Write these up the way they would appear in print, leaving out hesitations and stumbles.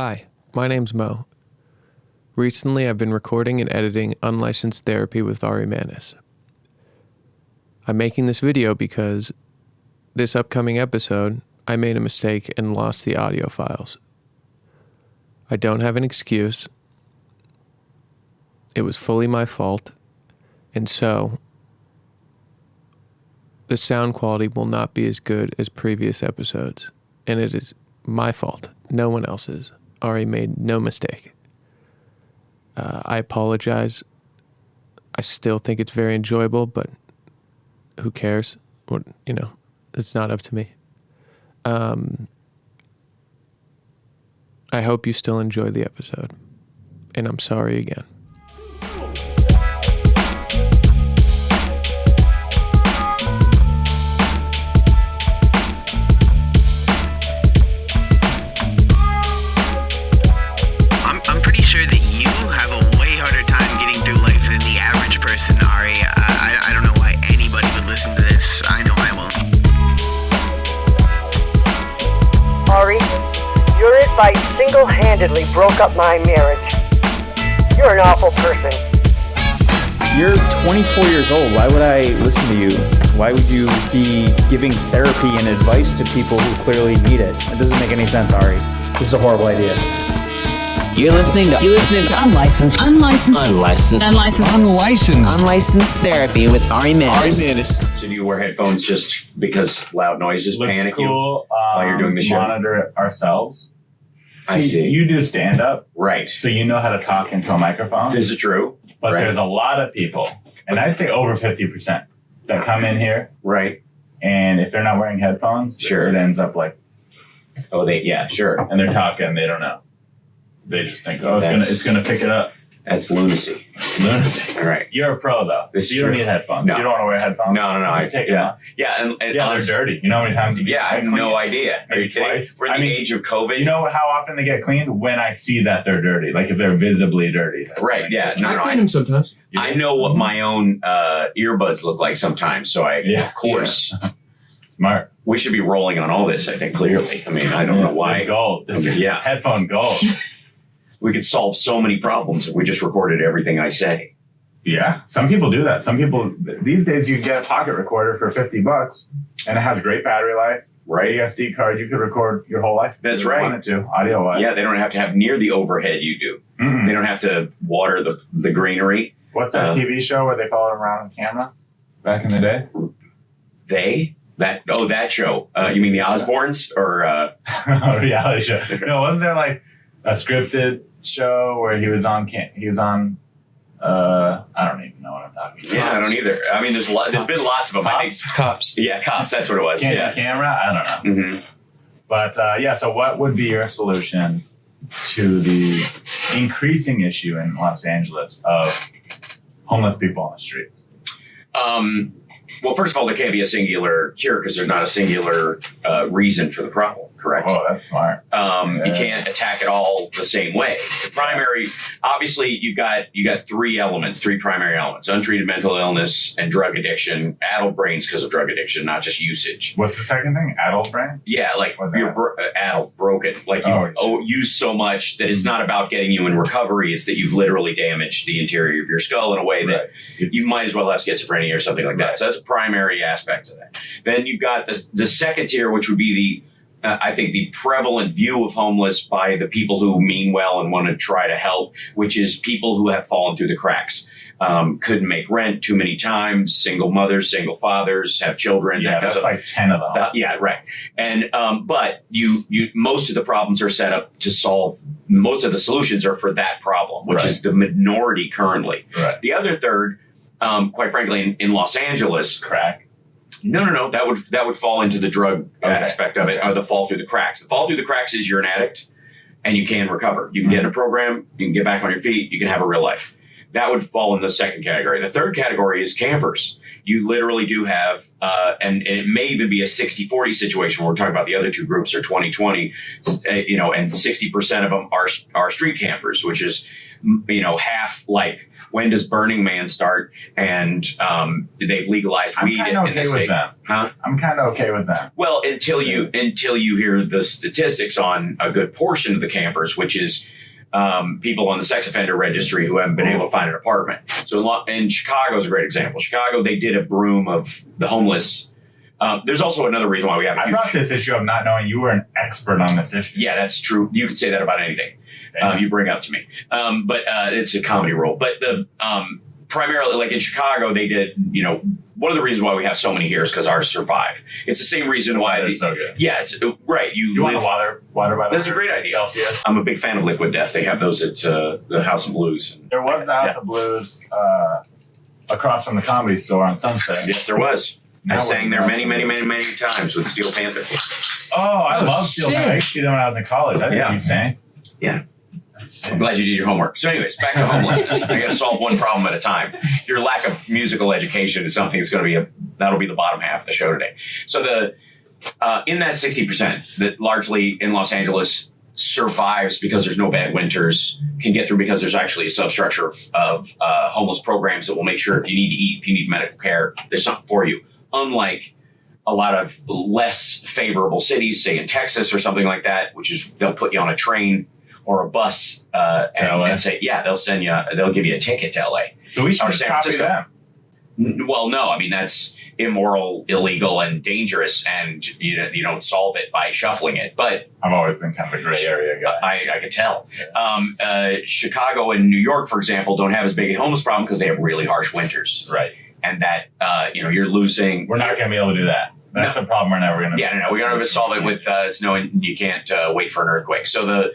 Hi, my name's Mo. Recently, I've been recording and editing Unlicensed Therapy with Mannis. I'm making this video because this upcoming episode, I made a mistake and lost the audio files. I don't have an excuse. It was fully my fault, and so the sound quality will not be as good as previous episodes, and it is my fault, no one else's. Ari made no mistake. I apologize. I still think it's very enjoyable, but who cares? It's not up to me. I hope you still enjoy the episode, and I'm sorry again. I'm pretty sure that you have a way harder time getting through life than the average person, Ari. I don't know why anybody would listen to this. I know I won't. Ari, your advice single-handedly broke up my marriage. You're an awful person. You're 24 years old. Why would I listen to you? Why would you be giving therapy and advice to people who clearly need it? It doesn't make any sense, Ari. This is a horrible idea. You're listening to Unlicensed Therapy with Ari Mannis. So do you wear headphones just because loud noises panic cool, you while you're doing the show? Monitor it ourselves. I see. You do stand-up, Right. so you know how to talk into a microphone. This is true. But right. there's a lot of people, and I'd say over 50%, that come in here, Right. and if they're not wearing headphones, Sure. it ends up like, Oh, sure. and they're talking, they don't know. They just think, it's gonna pick it up. That's lunacy. Lunacy. All right. You're a pro though. It's You don't true. need headphones. No. You don't want to wear headphones. No. You take it off. Yeah, and Yeah, they're dirty. You know how many times you get I have cleaned? no idea. Are you Maybe kidding? twice. We're in the age of COVID. You know how often they get cleaned? When I see that they're dirty. Like if they're visibly dirty. That's Right, when yeah. I No, I them sometimes. I know what my own earbuds look like sometimes, so of course, Smart. we should be rolling on all this, I think, clearly. I mean, I don't know why. It's gold. This is Yeah. headphone gold. We could solve so many problems if we just recorded everything I say. Yeah. Some people do that. Some people, these days you can get a pocket recorder for $50 and it has great battery life. Right. SD card, you could record your whole life. That's if you right. wanted to, audio wise. Yeah, they don't have to have near the overhead you do. Mm-mm. They don't have to water the greenery. What's that TV show where they follow around on camera back in the day? That show. You mean the Osbournes or? A reality show. No, wasn't there like a scripted show where he was on, I don't even know what I'm talking about. Yeah, I don't either. I mean, there's been lots of them. I think. Cops. Yeah, Cops. That's what it was. Can't Yeah. camera? I don't know. Mm-hmm. But so what would be your solution to the increasing issue in Los Angeles of homeless people on the streets? Well, first of all, there can't be a singular cure because there's not a singular reason for the problem. Correct. Oh, that's smart. You can't attack it all the same way. The primary, obviously, you got three primary elements: untreated mental illness and drug addiction, addled brains because of drug addiction, not just usage. What's the second thing? Adult brain? Yeah, like What's that? you're addled, broken. Like you've used so much that it's not about getting you in recovery. It's that you've literally damaged the interior of your skull in a way that you might as well have schizophrenia or something like that. So that's a primary aspect of that. Then you've got the second tier, which would be I think the prevalent view of homeless by the people who mean well and want to try to help, which is people who have fallen through the cracks. Couldn't make rent too many times, single mothers, single fathers, have children. Yeah, that's like 10 of them. Yeah, right. And but you most of the problems are set up to solve. Most of the solutions are for that problem, which is the minority currently. Right. The other third, quite frankly, in Los Angeles, crack. No. That would fall into the drug aspect of it, or the fall through the cracks. The fall through the cracks is you're an addict, and you can recover. You can get in a program. You can get back on your feet. You can have a real life. That would fall in the second category. The third category is campers. You literally do have, and it may even be a 60-40 situation where we're talking about the other two groups are 20-20, and 60% of them are street campers, which is half like when does Burning Man start, and they've legalized weed in the state. Them. Huh? I'm kind of okay with that. Well, until you hear the statistics on a good portion of the campers, which is people on the sex offender registry who haven't been able to find an apartment. So in Chicago is a great example. Chicago, they did a broom of the homeless. There's also another reason why we have. I brought this issue of not knowing you were an expert on this issue. Yeah, that's true. You could say that about anything you bring up to me. But it's a comedy rule. But the primarily, like in Chicago, they did. One of the reasons why we have so many here is because ours survive. It's the same reason why. They're so good. Yeah, it's right. You want water by the That's a great idea. Celsius. I'm a big fan of Liquid Death. They have those at the House of Blues. There was the House of Blues across from the Comedy Store on Sunset. Yes, there was. I sang there many times with Steel Panther. Oh, I love Steel Panther. I used to see them when I was in college. I didn't keep saying. Yeah. I'm glad you did your homework. So anyways, back to homelessness. I got to solve one problem at a time. Your lack of musical education is something that's going to be that'll be the bottom half of the show today. So in that 60% that largely in Los Angeles survives because there's no bad winters, can get through because there's actually a substructure of homeless programs that will make sure if you need to eat, if you need medical care, there's something for you. Unlike a lot of less favorable cities, say in Texas or something like that, which is they'll put you on a train or a bus and say, they'll send you, they'll give you a ticket to LA. So we should just copy them. Well, no, I mean, that's immoral, illegal, and dangerous, and you don't solve it by shuffling it. But I've always been kind of a gray area guy. I could tell. Chicago and New York, for example, don't have as big a homeless problem because they have really harsh winters. Right. And that, you're losing. We're not going to be able to do that. That's a problem we're never going to. Yeah, no, we're going to solve it with snow, and you can't wait for an earthquake. So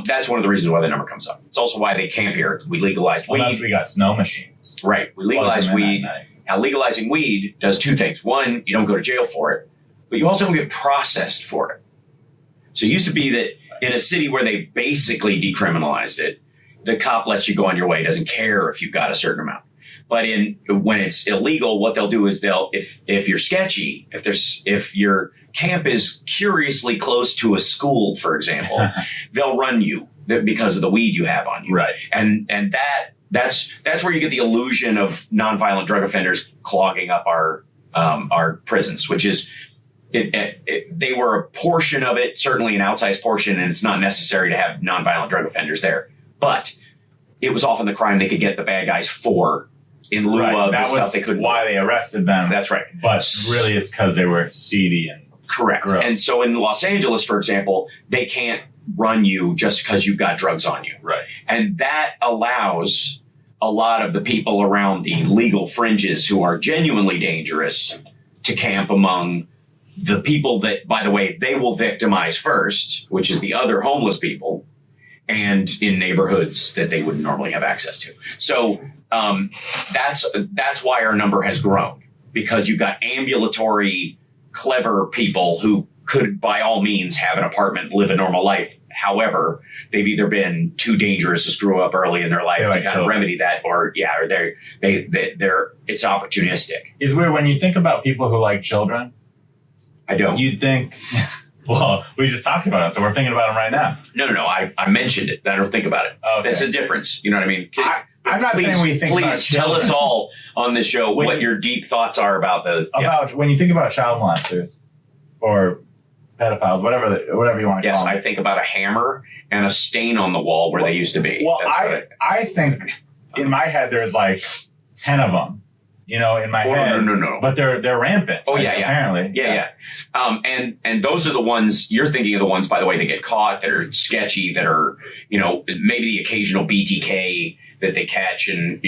that's one of the reasons why the number comes up. It's also why they camp here. We legalized weed. Unless we got snow machines. Right. We legalized weed. Now, legalizing weed does two things. One, you don't go to jail for it, but you also don't get processed for it. So it used to be that in a city where they basically decriminalized it, the cop lets you go on your way, doesn't care if you've got a certain amount. But when it's illegal, what they'll do is if you're sketchy, if your camp is curiously close to a school, for example, they'll run you because of the weed you have on you. Right. And that's where you get the illusion of nonviolent drug offenders clogging up our prisons, which is they were a portion of it, certainly an outsized portion, and it's not necessary to have nonviolent drug offenders there. But it was often the crime they could get the bad guys for. In lieu of the stuff they couldn't. Why they arrested them. That's right. But really it's because they were seedy and correct. gross. And so in Los Angeles, for example, they can't run you just because you've got drugs on you. Right. And that allows a lot of the people around the legal fringes who are genuinely dangerous to camp among the people that, by the way, they will victimize first, which is the other homeless people, and in neighborhoods that they wouldn't normally have access to. So that's why our number has grown, because you've got ambulatory, clever people who could, by all means, have an apartment, live a normal life. However, they've either been too dangerous to screw up early in their life to kind of remedy that, or they're it's opportunistic. It's weird when you think about people who like children. I don't. You'd think. Well, we just talked about it, so we're thinking about them right now. No. I mentioned it. I don't think about it. Okay. That's a difference. You know what I mean? I'm not saying we think about Please tell us all on this show what your deep thoughts are about those. When you think about child molesters or pedophiles, whatever you want to call them. Yes, I think about a hammer and a stain on the wall where they used to be. Well, I think in my head there's like 10 of them. In my head. No. But they're rampant. Oh, yeah. Apparently. Yeah. And those are the ones, you're thinking of the ones, by the way, that get caught, that are sketchy, that are, maybe the occasional BTK that they catch and,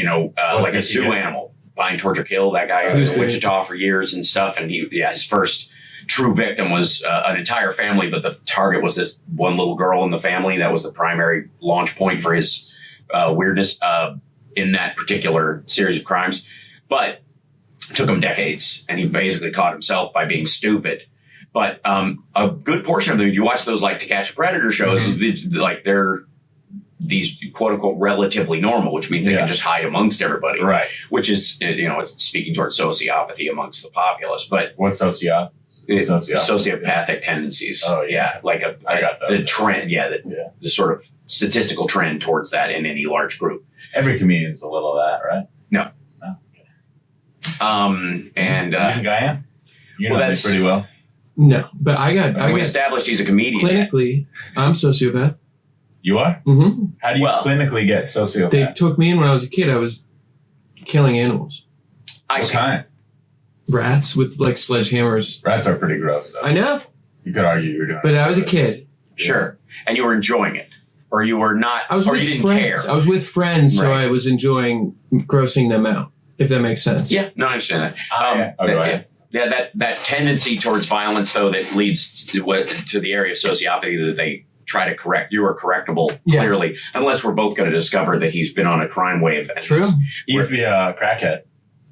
like a zoo animal. Bind, torture, kill, that guy who was in Wichita for years and stuff. And his first true victim was an entire family, but the target was this one little girl in the family. That was the primary launch point for his weirdness in that particular series of crimes. But it took him decades, and he basically caught himself by being stupid. But a good portion of them, if you watch those like To Catch a Predator shows, they're these quote unquote relatively normal, which means they can just hide amongst everybody, right? Which is speaking towards sociopathy amongst the populace. But what's sociopathy? sociopathic tendencies. Oh, yeah. Like I got that. the trend. The sort of statistical trend towards that in any large group. Every comedian's a little of that, right? No. Oh, okay. And you think I am? You know well, me that's pretty well. No, but I we got established he's a comedian. clinically, I'm sociopath. You are? Mm-hmm. How do you clinically get sociopath? They took me in when I was a kid. I was killing animals. I What see. kind? Rats with like sledgehammers. Rats are pretty gross, though. I know, You could argue you were doing but it. I was a kid. Sure. And you were enjoying it, or you were not, I was or with you didn't friends. care. I was with friends, so Right. I was enjoying grossing them out. If that makes sense. Yeah, no, I understand that. Go ahead. That tendency towards violence, though, that leads to the area of sociopathy that they try to correct. You are correctable, Yeah. clearly, unless we're both going to discover that he's been on a crime wave. And True. He used to be a crackhead.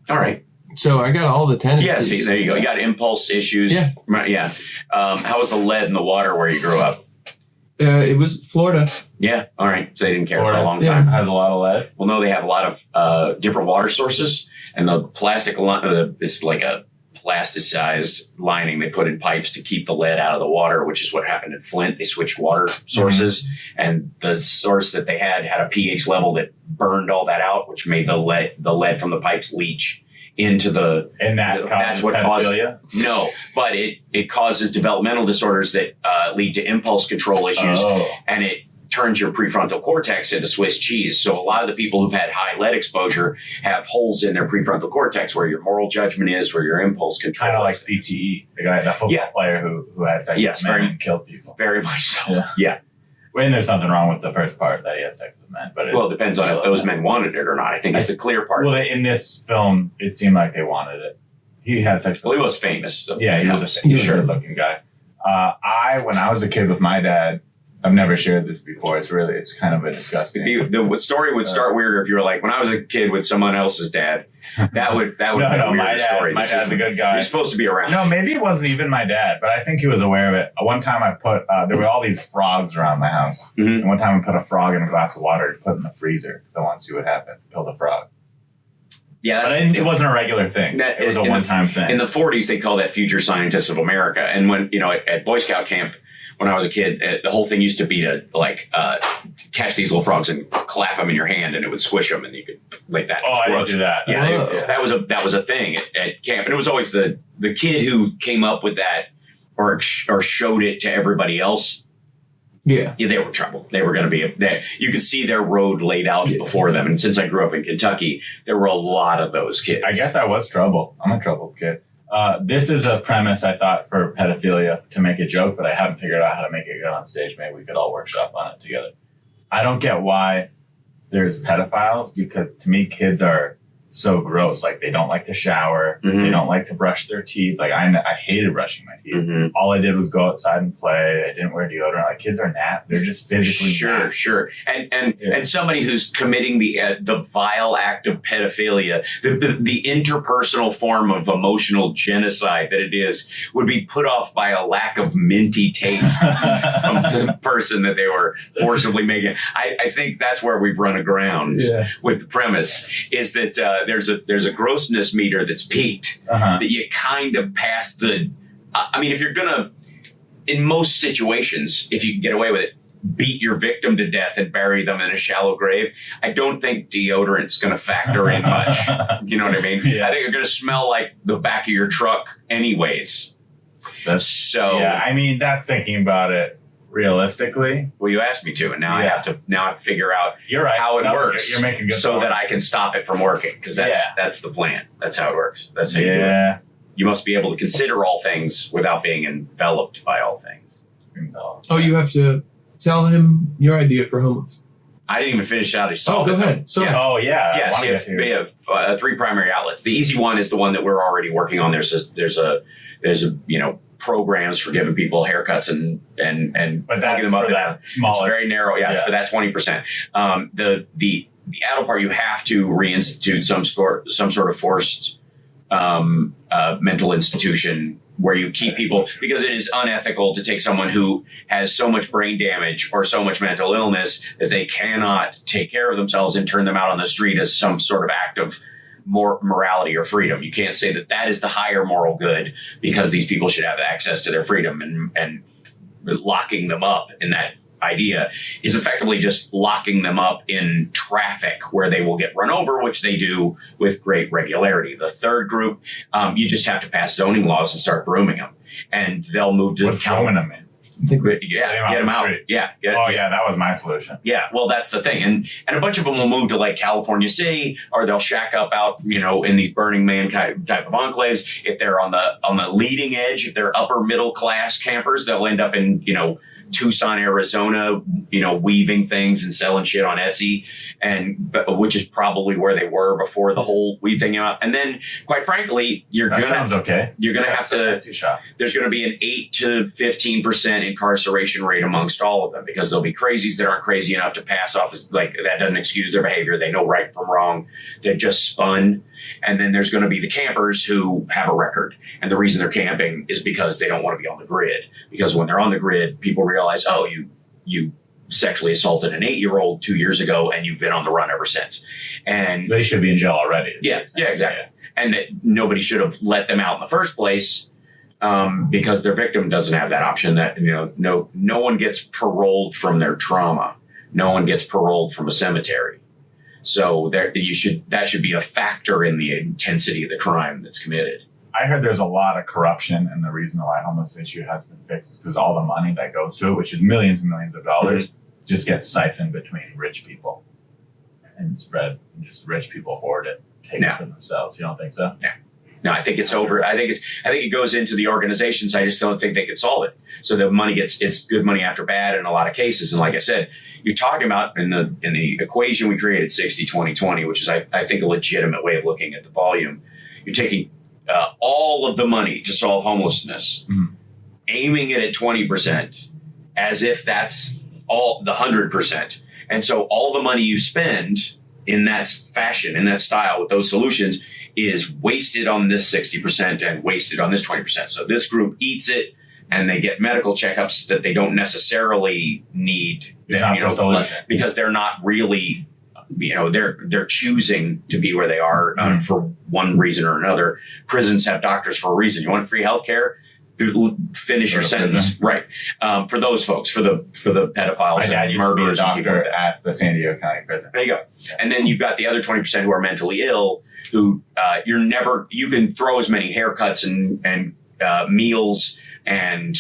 All right. So I got all the tendencies. Yeah, see, there you go. You got impulse issues. Yeah. Right, yeah. How was the lead in the water where you grew up? It was Florida. Yeah. All right. So they didn't care for Florida. a long Yeah. time. Has a lot of lead. Well, no, they have a lot of different water sources, and the plastic is like a plasticized lining they put in pipes to keep the lead out of the water, which is what happened in Flint. They switched water sources, and the source that they had a pH level that burned all that out, which made the lead from the pipes leach into the. And that that's what pedophilia? caused. No, but it causes developmental disorders that lead to impulse control issues, and it turns your prefrontal cortex into Swiss cheese. So a lot of the people who've had high lead exposure have holes in their prefrontal cortex where your moral judgment is, where your impulse control Kind of like is. CTE, the football player who had sex Yes, with men very- and killed people. Very much so. Yeah. Yeah. When there's something wrong with the first part that he had sex with men, but Well, it depends on if those men wanted it or not. I think it's the clear part. Well, in this film, it seemed like they wanted it. He had sex with. Well, he was famous. So Yeah, he was a good-looking guy. When I was a kid with my dad, I've never shared this before. It's kind of a disgusting. The story would start weirder if you were like, when I was a kid with someone else's dad. That would be a weird story. My dad's a good guy. You're supposed to be around. No, maybe it wasn't even my dad, but I think he was aware of it. One time I put, there were all these frogs around my house. Mhm. And one time I put a frog in a glass of water to put in the freezer because I wanted to see what happened. Killed a frog. Yeah, But it wasn't a regular thing. It was a one-time thing. In the 40s, they called that Future Scientists of America. And when, at Boy Scout camp, when I was a kid, the whole thing used to be to catch these little frogs and clap them in your hand, and it would squish them, and you could like that. I didn't do that. Yeah, Whoa. that was a thing at camp, and it was always the kid who came up with that or showed it to everybody else. Yeah. Yeah, they were trouble. They were going to be there. You could see their road laid out before them. And since I grew up in Kentucky, there were a lot of those kids. I guess I was trouble. I'm a troubled kid. This is a premise I thought for pedophilia to make a joke, but I haven't figured out how to make it good on stage. Maybe we could all workshop on it together. I don't get why there's pedophiles because to me, kids are so gross. Like they don't like to shower. Mhm. They don't like to brush their teeth. Like I hated brushing my teeth. Mhm. All I did was go outside and play. I didn't wear deodorant. Like kids are they're just physically nasty. Sure. And somebody who's committing the vile act of pedophilia, the interpersonal form of emotional genocide that it is, would be put off by a lack of minty taste from the person that they were forcibly making. I think that's where we've run aground with the premise is that there's a grossness meter that's peaked that you kind of pass the. I mean, if you're gonna, in most situations, if you can get away with it, beat your victim to death and bury them in a shallow grave, I don't think deodorant's going to factor in much. You know what I mean? Yeah. I think you're going to smell like the back of your truck anyways. I mean, that's thinking about it realistically. Well, you asked me to, and now I have to figure out You're right. how it works You're making good so point. that I can stop it from working, because that's the plan. That's how it works. That's how you do it. You must be able to consider all things without being enveloped by all things. Oh, you have to tell him your idea for homeless. I didn't even finish out. Oh, go ahead. Sorry. Yeah. Oh, yeah. Yes, we have 3 primary outlets. The easy one is the one that we're already working on. There's a programs for giving people haircuts and But that's them up. for that smaller. It's very narrow. Yeah, it's for that 20%. The adult part, you have to reinstitute some sort of forced mental institution where you keep people, because it is unethical to take someone who has so much brain damage or so much mental illness that they cannot take care of themselves and turn them out on the street as some sort of act of more morality or freedom. You can't say that that is the higher moral good because these people should have access to their freedom, and locking them up in that idea is effectively just locking them up in traffic where they will get run over, which they do with great regularity. The third group, you just have to pass zoning laws and start brooming them, and they'll move to California. Yeah, get them out. Yeah. That was my solution. Yeah, well, that's the thing, and a bunch of them will move to like California City, or they'll shack up out, in these Burning Man type of enclaves. If they're on the leading edge, if they're upper middle class campers, they'll end up in Tucson, Arizona, weaving things and selling shit on Etsy, which is probably where they were before the whole weed thing came out. And then, quite frankly, sounds okay. You're gonna have to. There's gonna be an 8 to 15% incarceration rate amongst all of them, because there'll be crazies that aren't crazy enough to pass off as, like, that doesn't excuse their behavior. They know right from wrong. They're just spun. And then there's going to be the campers who have a record. And the reason they're camping is because they don't want to be on the grid. Because when they're on the grid, people realize, oh, you sexually assaulted an 8-year-old 2 years ago, and you've been on the run ever since. And they should be in jail already. Yeah, exactly. Yeah. And that nobody should have let them out in the first place, because their victim doesn't have that option. That no one gets paroled from their trauma. No one gets paroled from a cemetery. So that should be a factor in the intensity of the crime that's committed. I heard there's a lot of corruption, and the reason why homeless issue has been fixed is because all the money that goes to it, which is millions and millions of dollars, just gets siphoned between rich people and spread. And just rich people hoard it, take it for themselves. You don't think so? Yeah. No, I think it's over. I think it goes into the organizations. I just don't think they can solve it. So the money it's good money after bad in a lot of cases. And like I said, you're talking about in the equation we created, 60-20-20, which is I think a legitimate way of looking at the volume. You're taking all of the money to solve homelessness, aiming it at 20%, as if that's all the 100%. And so all the money you spend in that fashion, in that style, with those solutions, is wasted on this 60% and wasted on this 20%. So this group eats it, and they get medical checkups that they don't necessarily need, because they're not really, they're choosing to be where they are for one reason or another. Prisons have doctors for a reason. You want free healthcare? Finish your sentence, right? For those folks, for the pedophiles and murderers, doctor at the San Diego County Prison. There you go. And then you've got the other 20% who are mentally ill, who you can throw as many haircuts and meals and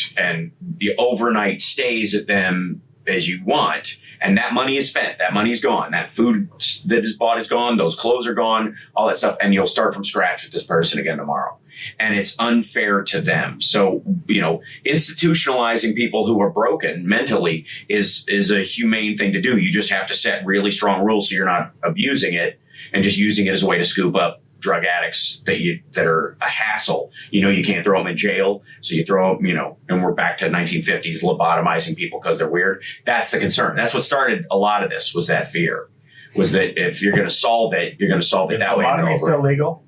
the overnight stays at them as you want. And that money is spent. That money is gone. That food that is bought is gone. Those clothes are gone, all that stuff. And you'll start from scratch with this person again tomorrow. And it's unfair to them. So, institutionalizing people who are broken mentally is a humane thing to do. You just have to set really strong rules so you're not abusing it and just using it as a way to scoop up drug addicts that are a hassle. You can't throw them in jail, so you throw them, and we're back to 1950s lobotomizing people because they're weird. That's the concern. That's what started a lot of this, was that fear, was that if you're going to solve it, you're going to solve it that way. Is lobotomy still legal?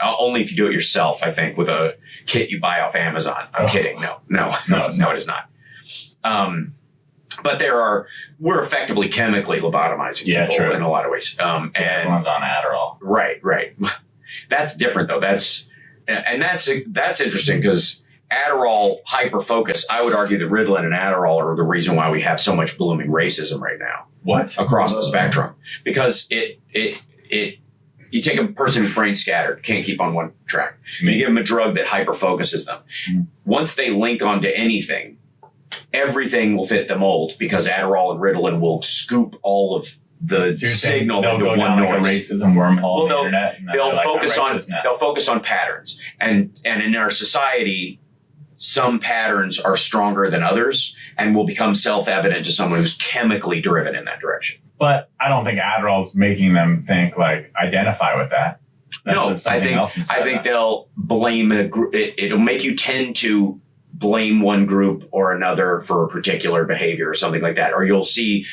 Only if you do it yourself, I think, with a kit you buy off Amazon. I'm kidding. No, it is not. But we're effectively chemically lobotomizing people in a lot of ways. And everyone's on Adderall. Right. That's different though. That's interesting, because Adderall hyper-focus, I would argue that Ritalin and Adderall are the reason why we have so much blooming racism right now. What? Across the spectrum. Because you take a person whose brain's scattered, can't keep on one track. You give them a drug that hyper-focuses them. Once they link onto anything, everything will fit the mold, because Adderall and Ritalin will scoop all of the signal into one noise. Like a racism wormhole on the internet. They'll focus on patterns, and in our society, some patterns are stronger than others, and will become self-evident to someone who's chemically driven in that direction. But I don't think Adderall's making them identify with that. No, I think they'll blame a group. It'll make you tend to blame one group or another for a particular behavior or something like that. Or you'll see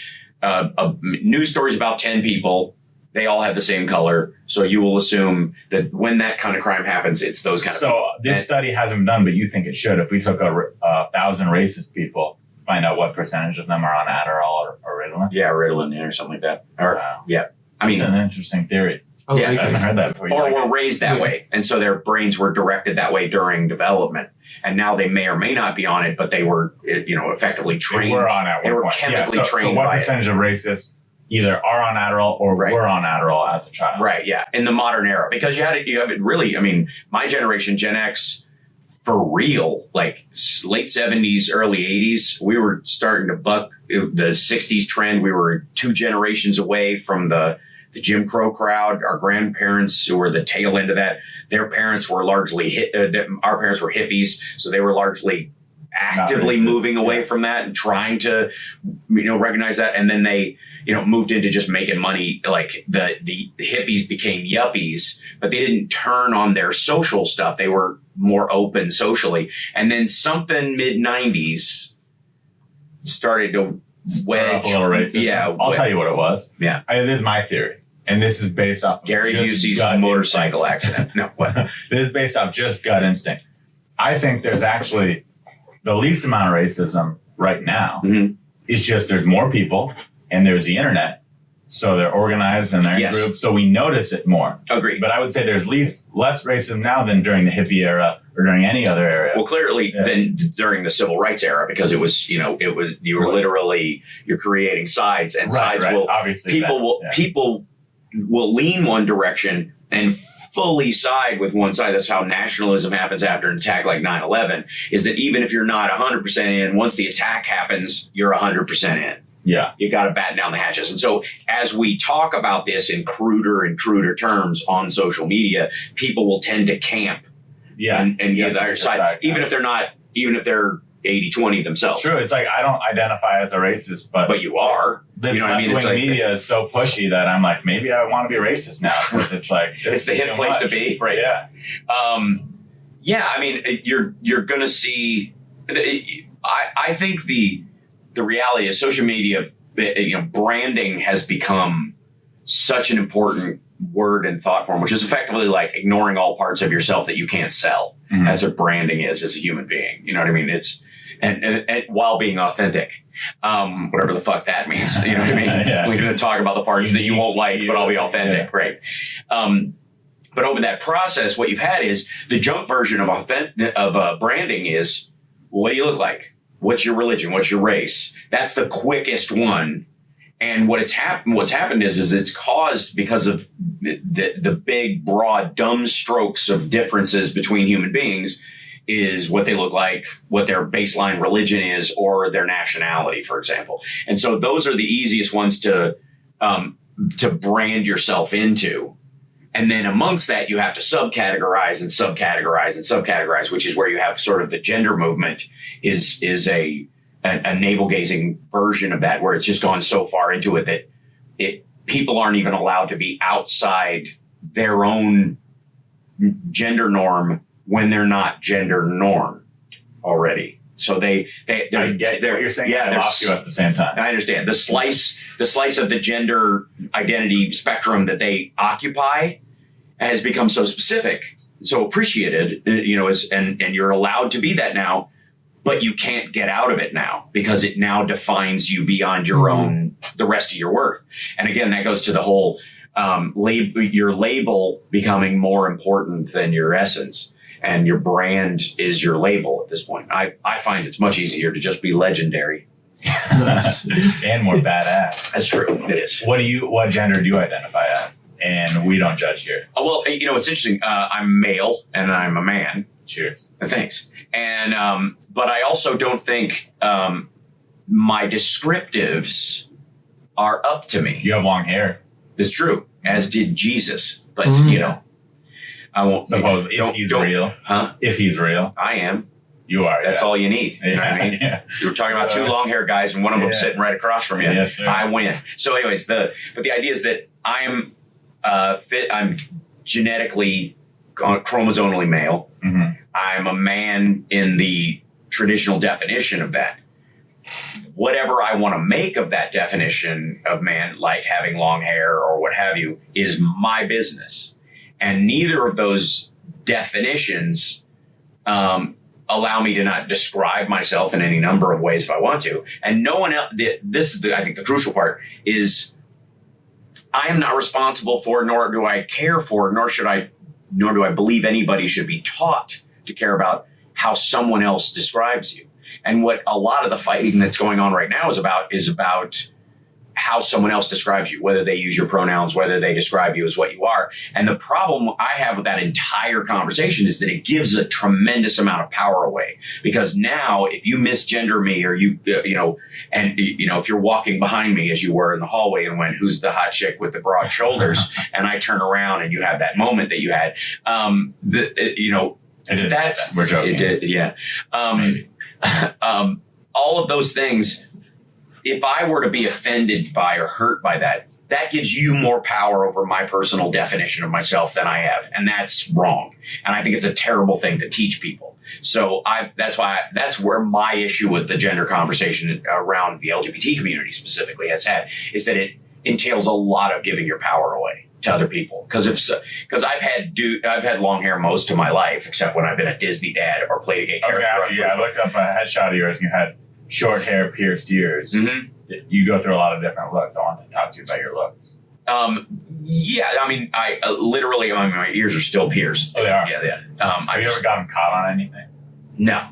news stories about 10 people. They all have the same color. So you will assume that when that kind of crime happens, it's those kind of people. So this study hasn't been done, but you think it should. If we took 1,000 racist people, find out what percentage of them are on Adderall or Ritalin? Yeah, Ritalin or something like that. Wow. Yeah. I mean, it's an interesting theory. Oh, Yeah, I haven't heard that before. or were raised that Yeah. way, and so their brains were directed that way during development. And now they may or may not be on it, but they were, effectively trained. They were on at They one were point. chemically So trained what by it. percentage of racists either are on Adderall or Right. were on Adderall as a child? Right, yeah, in the modern era, because you have it really. I mean, my generation, Gen X, for real, like late 70s, early 80s, we were starting to buck the 60s trend. We were 2 generations away from the Jim Crow crowd. Our grandparents, who were the tail end of that, their parents were largely our parents were hippies, so they were largely actively racist, moving away from that and trying to, recognize that. And then they, moved into just making money. Like the hippies became yuppies, but they didn't turn on their social stuff. They were more open socially. And then something mid 90s started to wedge. A little racist. Yeah. I'll tell you what it was. Yeah. This is my theory. And this is based off of Gary just Busey's gut motorcycle accident. No, what? This is based off just gut instinct. I think there's actually the least amount of racism right now. Mhm. It's just there's more people and there's the internet. So they're organized and they're Yes. in groups. So we notice it more. Agreed. But I would say there's less racism now than during the hippie era or during any other era. Well, clearly, Yeah. then during the civil rights era, because it was, you were literally, you're creating sides, and sides will, Obviously, people will lean one direction and fully side with one side. That's how nationalism happens after an attack like 9/11, is that even if you're not 100% in, once the attack happens, you're 100% in. Yeah. You got to batten down the hatches. And so as we talk about this in cruder and cruder terms on social media, people will tend to camp Yeah. and Yeah, get the other side, even if they're 80-20 themselves. True. It's like I don't identify as a racist, but But you are. this You know what I mean? It's left-wing like- media is so pushy that I'm like, maybe I want to be racist now. 'Cause it's like It's the this is hip too place to much. be. Right. Yeah. I mean, you're going to see. I think the reality is social media. Branding has become such an important word and thought form, which is effectively like ignoring all parts of yourself that you can't sell. Mhm. As what branding is as a human being. You know what I mean? It's and while being authentic, whatever the fuck that means. You know what I mean? Yeah. We're going to talk about the parts that you won't like, but I'll be authentic, right? But over that process, what you've had is the junk version of branding is, what do you look like? What's your religion? What's your race? That's the quickest one. And what's happened is it's caused because of the big, broad, dumb strokes of differences between human beings is what they look like, what their baseline religion is, or their nationality, for example. And so those are the easiest ones to brand yourself into. And then amongst that, you have to subcategorize and subcategorize and subcategorize, which is where you have sort of the gender movement is a navel-gazing version of that, where it's just gone so far into it that people aren't even allowed to be outside their own gender norm when they're not gender normed already. So I get what you're saying. Yeah, I lost you at the same time. I understand the slice of the gender identity spectrum that they occupy has become so specific, so appreciated, and you're allowed to be that now, but you can't get out of it now because it now defines you beyond your own, the rest of your worth. And again, that goes to the whole your label becoming more important than your essence. And your brand is your label at this point. I find it's much easier to just be legendary. And more badass. That's true. It is. What gender do you identify as? And we don't judge here. Well, it's interesting. I'm male and I'm a man. Cheers. Thanks. And but I also don't think my descriptives are up to me. You have long hair. It's true, as did Jesus. But I won't Suppose if he's real. Huh? If he's real. I am. You are. That's all you need. You know what I mean? Yeah. You were talking about 2 long hair guys and one of them sitting right across from you. Yes, sir. I win. So anyways, but the idea is that I'm I'm genetically chromosomally male. Mm-hmm. I'm a man in the traditional definition of that. Whatever I want to make of that definition of man, like having long hair or what have you, is my business. And neither of those definitions allow me to not describe myself in any number of ways if I want to. And no one else, I think the crucial part is I am not responsible for, nor do I care for, nor do I believe anybody should be taught to care about how someone else describes you. And what a lot of the fighting that's going on right now is about how someone else describes you, whether they use your pronouns, whether they describe you as what you are. And the problem I have with that entire conversation is that it gives a tremendous amount of power away. Because now if you misgender me or if you're walking behind me as you were in the hallway and went, who's the hot chick with the broad shoulders? And I turn around and you have that moment that you had, We're joking. It did. Yeah. All of those things, if I were to be offended by or hurt by that, that gives you more power over my personal definition of myself than I have. And that's wrong. And I think it's a terrible thing to teach people. So that's where my issue with the gender conversation around the LGBT community specifically has had, is that it entails a lot of giving your power away to other people. Because I've had long hair most of my life, except when I've been a Disney dad or played a gay character. I looked up a headshot of yours and you had short hair, pierced ears. Mm-hmm. You go through a lot of different looks. I want to talk to you about your looks. My ears are still pierced. Oh, they are? Yeah. Have you ever gotten caught on anything? No.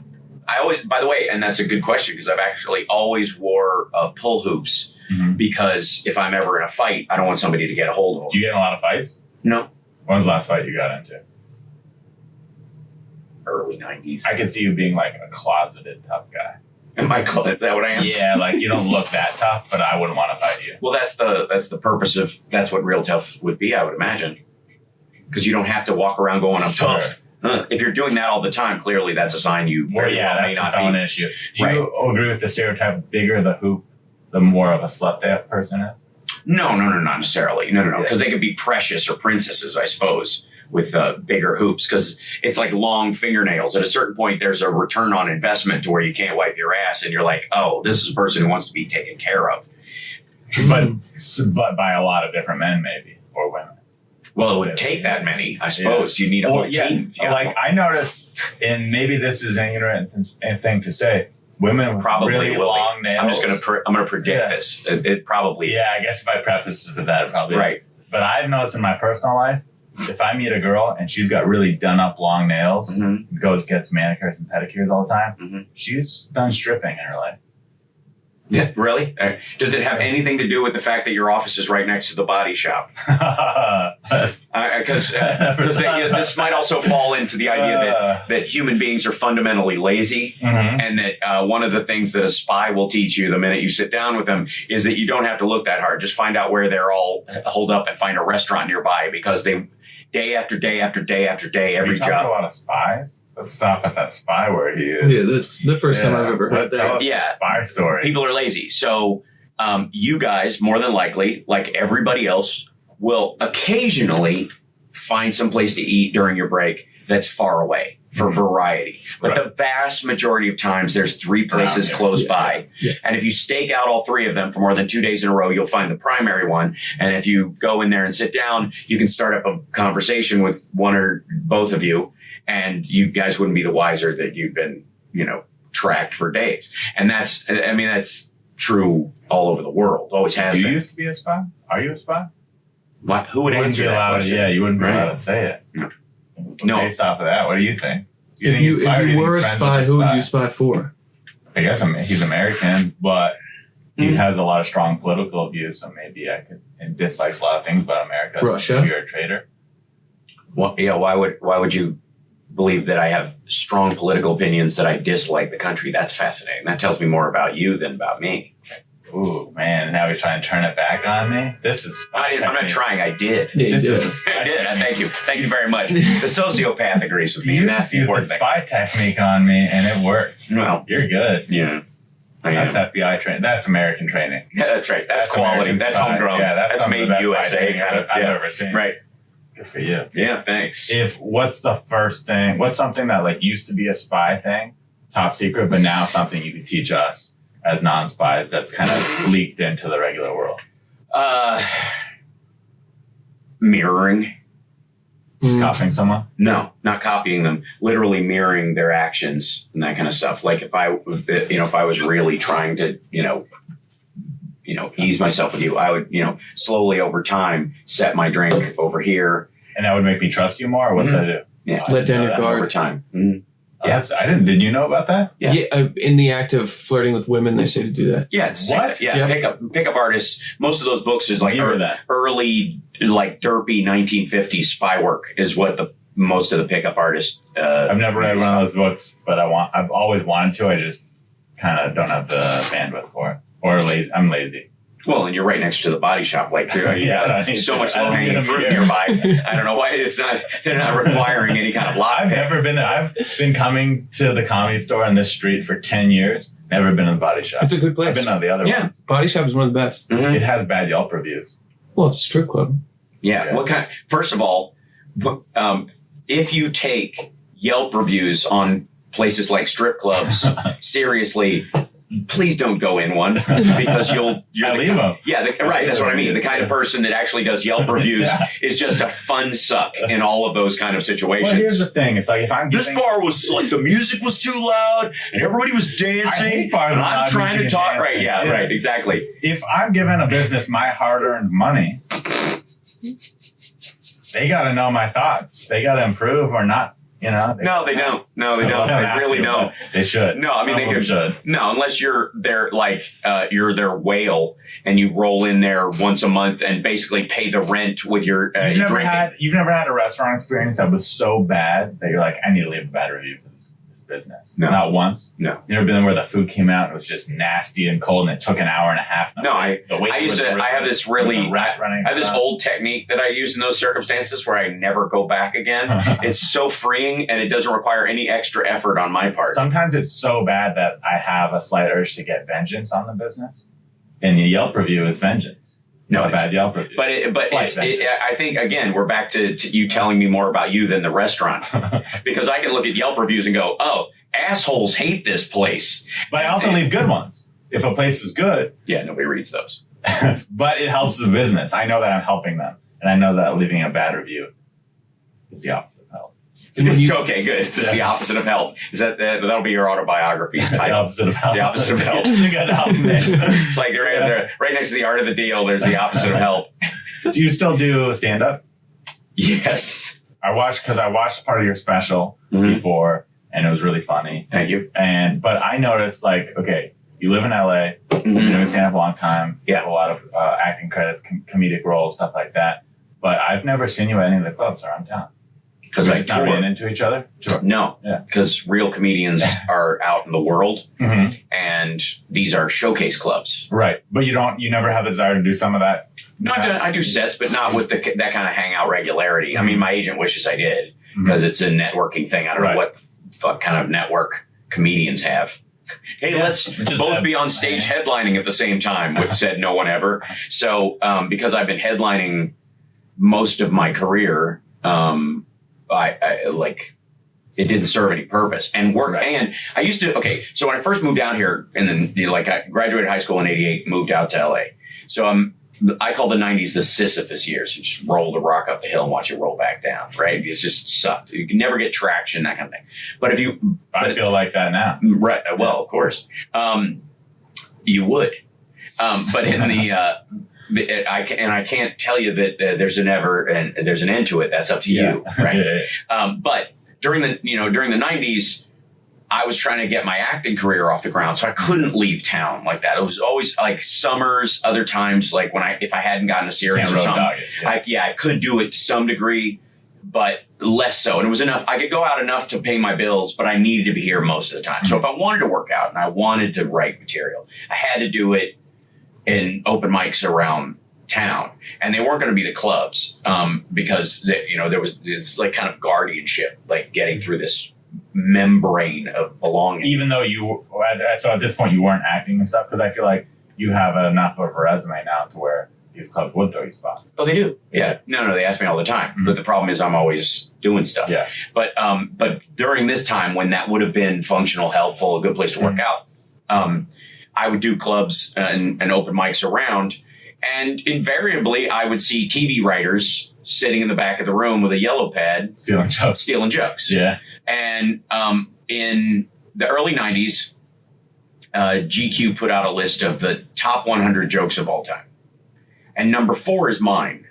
By the way, and that's a good question, because I've actually always wore pull hoops, because if I'm ever in a fight, I don't want somebody to get a hold of them. Do you get in a lot of fights? No. When was the last fight you got into? Early 90s. I could see you being like a closeted tough guy. Is that what I am? Yeah, like you don't look that tough, but I wouldn't want to fight you. Well, that's the purpose of, that's what real tough would be, I would imagine. Because you don't have to walk around going, I'm tough. If you're doing that all the time, clearly that's a sign you may not its own issue. Do you agree with the stereotype, bigger the hoop, the more of a slut that person is? No, not necessarily. No. Because they could be precious or princesses, I suppose, with bigger hoops, because it's like long fingernails. At a certain point, there's a return on investment to where you can't wipe your ass, and you're like, oh, this is a person who wants to be taken care of. But by a lot of different men, maybe, or women. Well, it would take that many, I suppose. You need a whole team. Like I noticed, and maybe this is an ignorant thing to say, women with probably really long nails. I'm just gonna predict this. It probably. Yeah, I guess if I preface it with that, it probably right. Is. But I've noticed in my personal life, if I meet a girl and she's got really done up long nails, gets manicures and pedicures all the time, she's done stripping in her life. Yeah, really? Does it have anything to do with the fact that your office is right next to the body shop? Because this might also fall into the idea that human beings are fundamentally lazy, and that one of the things that a spy will teach you the minute you sit down with them is that you don't have to look that hard. Just find out where they're all holed up and find a restaurant nearby, because they, day after day after day after day, every job. A lot of spies. Let's stop at that spy word he used. Yeah, that's the first time I've ever heard that. Yeah. Spy story. People are lazy. So you guys, more than likely, like everybody else, will occasionally find some place to eat during your break that's far away for variety. But the vast majority of times, there's 3 places close by. Yeah. And if you stake out all 3 of them for more than 2 days in a row, you'll find the primary one. And if you go in there and sit down, you can start up a conversation with one or both of you. And you guys wouldn't be the wiser that you've been, tracked for days. And that's true all over the world. Always has been. You used to be a spy? Are you a spy? What? Who would answer that question? Yeah, you wouldn't be allowed to say it. No. Based off of that, what do you think? If you were a spy, who would you spy for? I guess he's American, but he has a lot of strong political views, so maybe I could, and dislikes a lot of things about America. Russia? So you're a traitor. Well, yeah. Why would you believe that I have strong political opinions that I dislike the country? That's fascinating. That tells me more about you than about me. Ooh, man. Now he's trying to turn it back on me? This is... I'm not trying. I did. Yeah, I did. Thank you. Thank you very much. The sociopath agrees with me. You just used a spy technique on me, and it worked. Well, you're good. Yeah. That's FBI training. That's American training. Yeah, that's right. That's quality. That's homegrown. Yeah, that's made USA kind of. I've ever seen. Right. Good for you. Yeah, thanks. What's the first thing? What's something that used to be a spy thing, top secret, but now something you could teach us as non-spies that's kind of leaked into the regular world? Mirroring. Just copying someone? No, not copying them. Literally mirroring their actions and that kind of stuff. Like if I was really trying to, ease myself with you. I would, slowly over time set my drink over here. And that would make me trust you more? Or what's that do? Yeah. Let down your guard over time. Mm-hmm. Yeah. I didn't. Did you know about that? Yeah. In the act of flirting with women, they say to do that. Yeah. It's What? Yeah. Pickup artists. Most of those books is like early, like derpy 1950s spy work is what most of the pickup artists. I've never read one of those books, but I've always wanted to. I just kind of don't have the bandwidth for it, or lazy. I'm lazy. Well, and you're right next to the body shop. Like, you got so much low-hanging fruit nearby. I don't know why they're not requiring any kind of lock. I've never been there. I've been coming to the Comedy Store on this street for 10 years. Never been to the body shop. It's a good place. I've been on the other one. Body shop is one of the best. Mm-hmm. It has bad Yelp reviews. Well, it's a strip club. Yeah. What kind? First of all, if you take Yelp reviews on places like strip clubs seriously, please don't go in one because you're leave them. Yeah, right. That's what I mean. The kind of person that actually does Yelp reviews is just a fun suck in all of those kind of situations. Well, here's the thing. It's like if I'm this bar was like the music was too loud and everybody was dancing. I hate bars and with I'm loud trying to music talk. and Right? dancing. Yeah. Yeah. Right. Exactly. If I'm giving a business my hard-earned money, they got to know my thoughts. They got to improve or not. No, they don't. No, they don't. They really don't. They should. No, I mean they should. No, unless you're their you're their whale and you roll in there once a month and basically pay the rent with your drinking. You've never had a restaurant experience that was so bad that you're like, I need to leave a bad review for this business. No. Not once. No. You ever been where the food came out and it was just nasty and cold and it took an hour and a half? No, I have this old technique that I use in those circumstances where I never go back again. It's so freeing and it doesn't require any extra effort on my part. Sometimes it's so bad that I have a slight urge to get vengeance on the business. And the Yelp review is vengeance. No, a bad Yelp review. But I think, again, we're back to you telling me more about you than the restaurant. Because I can look at Yelp reviews and go, oh, assholes hate this place. But I also leave good ones. If a place is good. Yeah, nobody reads those. But it helps the business. I know that I'm helping them. And I know that leaving a bad review is the opposite of help. Okay, good. It's the opposite of help. Is that'll be your autobiography's title? The opposite of help. The opposite of help. You got to help me. It's like right next to the art of the deal. There's the opposite of help. Do you still do stand up? Yes. I watched part of your special before, and it was really funny. Thank you. But I noticed, like, okay, you live in LA, you've been doing stand up a long time, you have a lot of acting credit, comedic roles, stuff like that. But I've never seen you at any of the clubs around town. Because I not ran into each other? Sure. No, because real comedians are out in the world, and these are showcase clubs. Right, but you never have the desire to do some of that. No, I do sets, but not with that kind of hangout regularity. I mean, my agent wishes I did because it's a networking thing. I don't know what the fuck kind of network comedians have. Hey, let's both be on stage headlining at the same time, which said no one ever. So, because I've been headlining most of my career, I like it didn't serve any purpose and work. Right. And I used to, so when I first moved down here and then I graduated high school in 88, moved out to LA. So I call the 90s the Sisyphus years. You just roll the rock up the hill and watch it roll back down, right? It just sucked. You can never get traction, that kind of thing. But I feel like that now. Right. Well, of course. You would. But in the, I can't tell you that there's an end to it. That's up to you, right? But during the 90s, I was trying to get my acting career off the ground, so I couldn't leave town like that. It was always like summers, other times like if I hadn't gotten a series or something, I could do it to some degree, but less so. And it was enough. I could go out enough to pay my bills, but I needed to be here most of the time. So if I wanted to work out and I wanted to write material, I had to do it in open mics around town, and they weren't going to be the clubs because there was this like kind of guardianship, like getting through this membrane of belonging. Even though so at this point you weren't acting and stuff, because I feel like you have enough of a resume now to where these clubs would throw you spots. Oh, they do. Yeah. No, they ask me all the time. But the problem is I'm always doing stuff. Yeah. But during this time when that would have been functional, helpful, a good place to work out, I would do clubs and open mics around, and invariably I would see TV writers sitting in the back of the room with a yellow pad. Stealing jokes. Yeah. And in the early 90s, GQ put out a list of the top 100 jokes of all time. And number 4 is mine.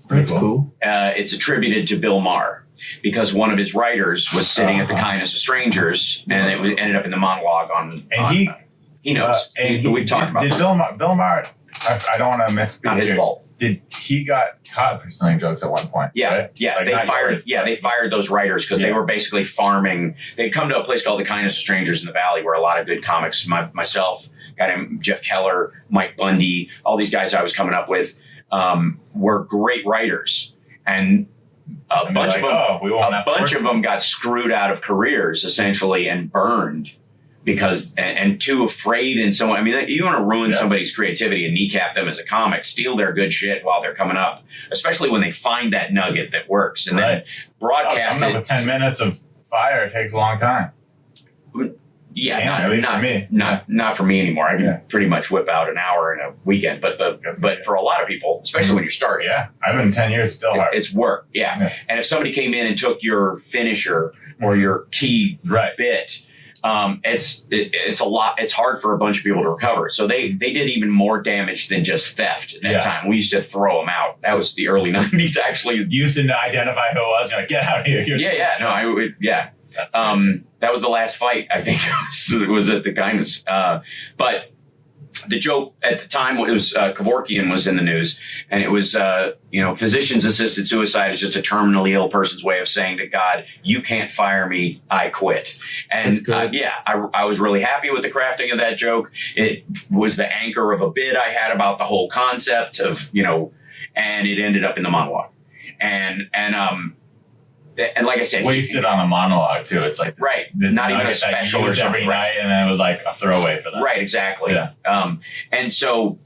That's cool. It's attributed to Bill Maher because one of his writers was sitting at the kindness of strangers, and it ended up in the monologue on. And he knows. We've talked about Bill Maher, I don't want to misspeak. Not his fault. He got caught for stealing jokes at one point? Yeah, right? yeah. Like they fired those writers because they were basically farming. They'd come to a place called the Kindness of Strangers in the Valley, where a lot of good comics, myself, guy named Jeff Keller, Mike Bundy, all these guys I was coming up with, were great writers, and a bunch of them got screwed out of careers essentially and burned because and too afraid and so on. I mean, you don't want to ruin somebody's creativity and kneecap them as a comic, steal their good shit while they're coming up, especially when they find that nugget that works and then broadcast it. With 10 minutes of fire takes a long time. Yeah, not for me anymore. I can pretty much whip out an hour in a weekend, but for a lot of people, especially when you're starting, I've been 10 years still hard. It's work, And if somebody came in and took your finisher or your key bit, it's a lot. It's hard for a bunch of people to recover. So they did even more damage than just theft at that time. We used to throw them out. That was the early 90s, actually. You used to identify who it was. You're like, get out of here. That was the last fight, I think. It was at the Kindness. But the joke at the time, it was Kevorkian was in the news, and it was, physicians-assisted suicide is just a terminally ill person's way of saying to God, you can't fire me, I quit. And I was really happy with the crafting of that joke. It was the anchor of a bit I had about the whole concept of, and it ended up in the monologue. And like I said, wasted on a monologue too. It's like not even a special or something. Every night, and then it was like a throwaway for that. Right, exactly. Yeah. And so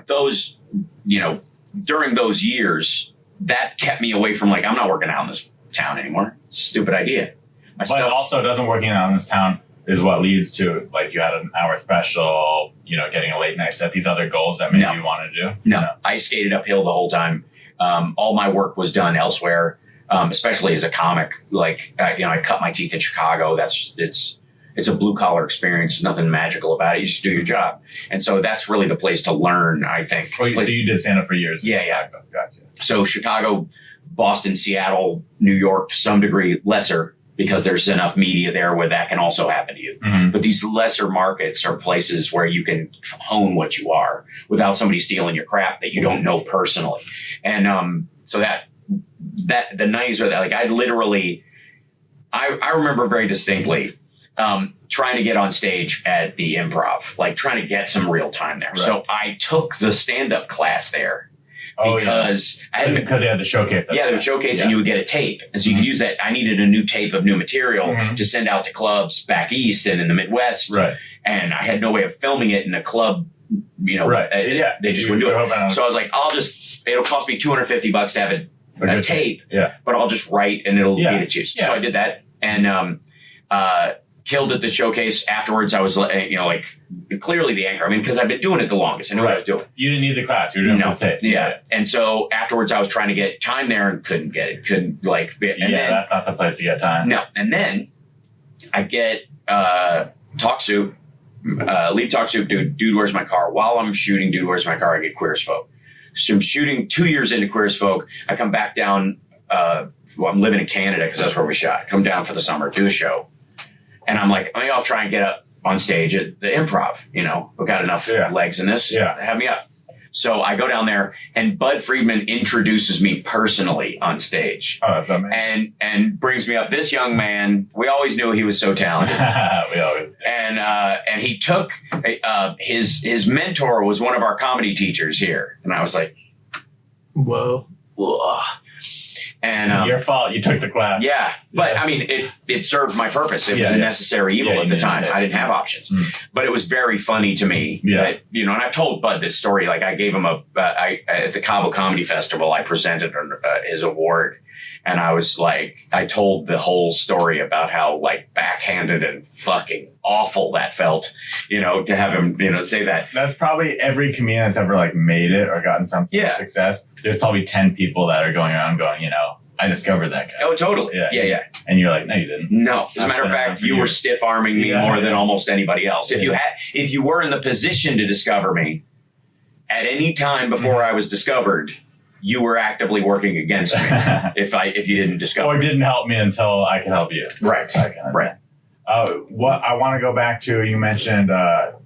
those, during those years, that kept me away from I'm not working out in this town anymore. It's a stupid idea. But also, doesn't working out in this town is what leads to you had an hour special, getting a late night set, these other goals that maybe you want to do. No, I skated uphill the whole time. All my work was done elsewhere. Especially as a comic, I cut my teeth in Chicago. It's a blue collar experience. There's nothing magical about it. You just do your job. And so that's really the place to learn, I think. So you did stand up for years. Yeah. Gotcha. So Chicago, Boston, Seattle, New York, to some degree, lesser because there's enough media there where that can also happen to you. Mm-hmm. But these lesser markets are places where you can hone what you are without somebody stealing your crap that you don't know personally. And so that the 90s are that I remember very distinctly trying to get on stage at the Improv, trying to get some real time there. Right. So I took the stand-up class there because they had the showcase. There was a showcase and you would get a tape. And so you could use that. I needed a new tape of new material to send out to clubs back east and in the Midwest. Right. And I had no way of filming it in a club, they just wouldn't do it. So I was like, it'll cost me $250 to have a tape, but I'll just write and it'll be to choose. So I did that and killed at the showcase. Afterwards, I was clearly the anchor. I mean, because I've been doing it the longest. I knew what I was doing. You didn't need the class. You were doing the tape. Yeah. And so afterwards, I was trying to get time there and couldn't get it. That's not the place to get time. No. And then I get Talk Soup, leave Talk Soup, Dude Where's My Car? While I'm shooting Dude Where's My Car, I get Queer as Folk. So I'm shooting 2 years into Queer as Folk. I come back down. I'm living in Canada because that's where we shot. Come down for the summer, do a show. And I'm like, maybe I'll try and get up on stage at the Improv. We've got enough legs in this. Yeah. Have me up. So I go down there and Bud Friedman introduces me personally on stage. Oh, that's amazing. And brings me up. This young man, we always knew he was so talented. We always did. And he took his mentor was one of our comedy teachers here. And I was like, whoa. And your fault. You took the class. Yeah. But I mean, it served my purpose. It was a necessary evil at the time. I didn't have options. But it was very funny to me. That, and I've told Bud this story. I gave him at the Cabo Comedy Festival, I presented his award. And I was I told the whole story about how backhanded and fucking awful that felt, to have him, say that. That's probably every comedian that's ever made it or gotten some success. There's probably 10 people that are going around going, I discovered that guy. Oh, totally. Yeah. And you're like, no, you didn't. No, as a matter of fact, you were stiff arming me more than almost anybody else. If you were in the position to discover me at any time before I was discovered, you were actively working against me. if you didn't discover, or didn't help me until I could help you. Right. Right. What I want to go back to, you mentioned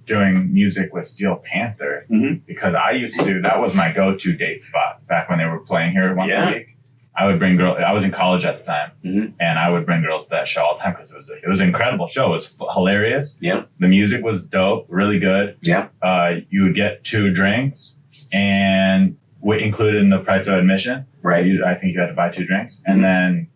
doing music with Steel Panther, because I used to. That was my go-to date spot back when they were playing here once a week. I would bring girls. I was in college at the time, and I would bring girls to that show all the time because it was an incredible show. It was hilarious. Yeah, the music was dope, really good. Yeah, you would get 2 drinks, and included in the price of admission. Right. I think you had to buy 2 drinks, and then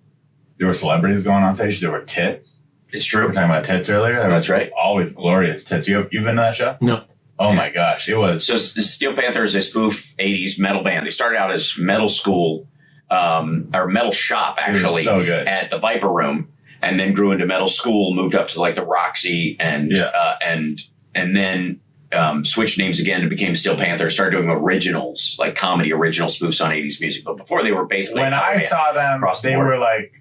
there were celebrities going on stage. There were tits. It's true. We were talking about tits earlier. That's right. Always glorious tits. You've been to that show? No. Oh my gosh, it was. So Steel Panther is a spoof 80s metal band. They started out as metal school, or metal shop actually, so good. At the Viper Room, and then grew into metal school, moved up to like the Roxy and then switched names again and became Steel Panther, started doing originals, like comedy original spoofs on 80s music. But before they were basically when I saw them, they were like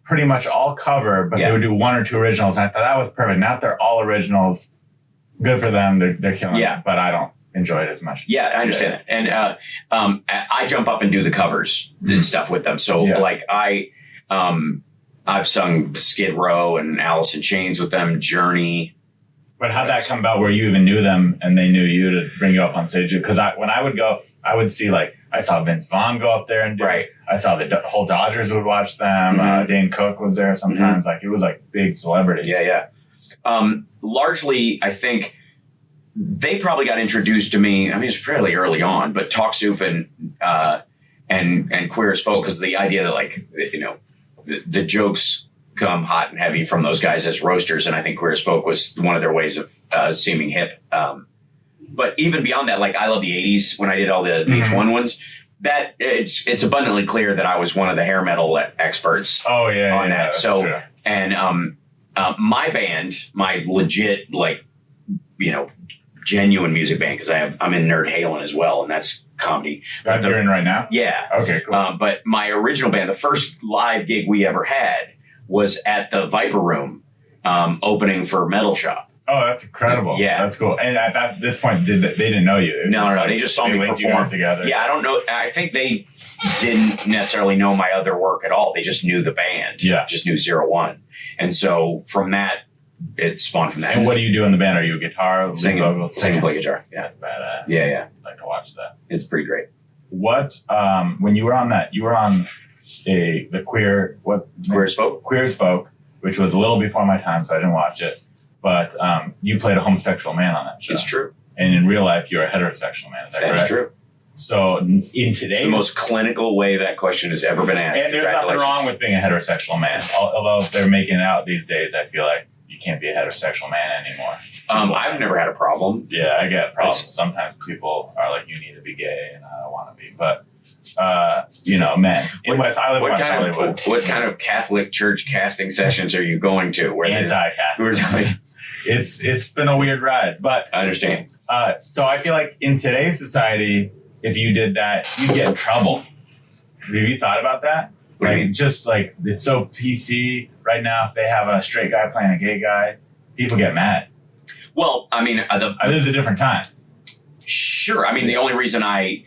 pretty much all cover, but they would do 1 or 2 originals. And I thought that was perfect. Now that they're all originals, good for them. They're killing it, but I don't enjoy it as much. Yeah, I understand that. And I jump up and do the covers and stuff with them. So like I've sung Skid Row and Alice in Chains with them, Journey. But how'd that come about where you even knew them and they knew you to bring you up on stage? Because when I would go, I would see I saw Vince Vaughn go up there and do it. I saw the whole Dodgers would watch them. Dane Cook was there sometimes. Like it was like big celebrity. Yeah. Largely, I think they probably got introduced to me. I mean, it's fairly early on, but Talk Soup and Queer as Folk, because the idea that the jokes come hot and heavy from those guys as roasters, and I think Queer as Folk was one of their ways of seeming hip. But even beyond that, like I love the 80s when I did all the VH1 ones. That it's abundantly clear that I was one of the hair metal experts. Oh yeah, on that. So true. And my band, my legit genuine music band, because I'm in Nerd Halen as well, and that's comedy. You're in right now? Yeah. Okay, cool. But my original band, the first live gig we ever had, was at the Viper Room, opening for Metal Shop. Oh, that's incredible. Yeah. That's cool. And at this point, they didn't know you? No. They just saw me perform together. Yeah, I don't know. I think they didn't necessarily know my other work at all. They just knew the band. Yeah. Just knew 01. And so from that, it spawned from that. And what do you do in the band? Are you a guitar? Sing and play guitar. Yeah. That's badass. Yeah. I'd like to watch that. It's pretty great. What, when you were on that, you were on the Queer as Folk, which was a little before my time, so I didn't watch it. But you played a homosexual man on that show. It's true. And in real life, you're a heterosexual man. Is that correct? That's true. So in today's... It's the most clinical way that question has ever been asked. And there's nothing wrong with being a heterosexual man. Although if they're making out these days, I feel like you can't be a heterosexual man anymore. I've never had a problem. Yeah, I get problems. Sometimes people are like, you need to be gay, and I don't want to be. But, men. What kind of Catholic church casting sessions are you going to? Anti-Catholic. It's been a weird ride, but I understand. So I feel like in today's society, if you did that, you'd get in trouble. Have you thought about that? Like, just like it's so PC right now. If they have a straight guy playing a gay guy, people get mad. Well, I mean, this is a different time. Sure. I mean, the only reason I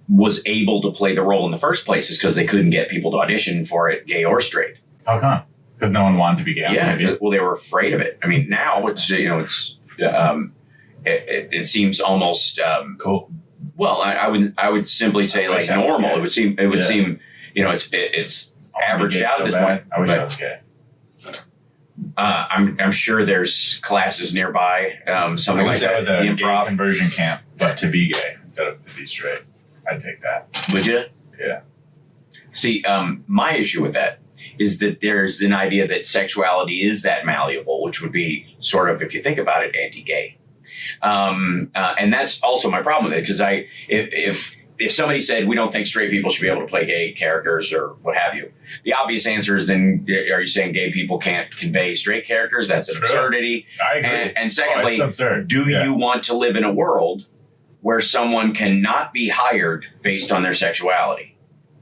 was able to play the role in the first place is because they couldn't get people to audition for it, gay or straight. How come? Because no one wanted to be gay. Yeah. Well, they were afraid of it. I mean, now it's it seems almost cool. Well, I would simply say like normal. It would seem it's averaged out at this point. I wish I was gay. I'm sure there's classes nearby. Something like that. Was a gay conversion camp, but to be gay instead of to be straight. I'd take that. Would you? Yeah. See, my issue with that is that there's an idea that sexuality is that malleable, which would be sort of, if you think about it, anti-gay. And that's also my problem with it, because if somebody said we don't think straight people should be able to play gay characters or what have you, the obvious answer is then, are you saying gay people can't convey straight characters? That's an absurdity. I agree. And secondly, do you want to live in a world where someone cannot be hired based on their sexuality?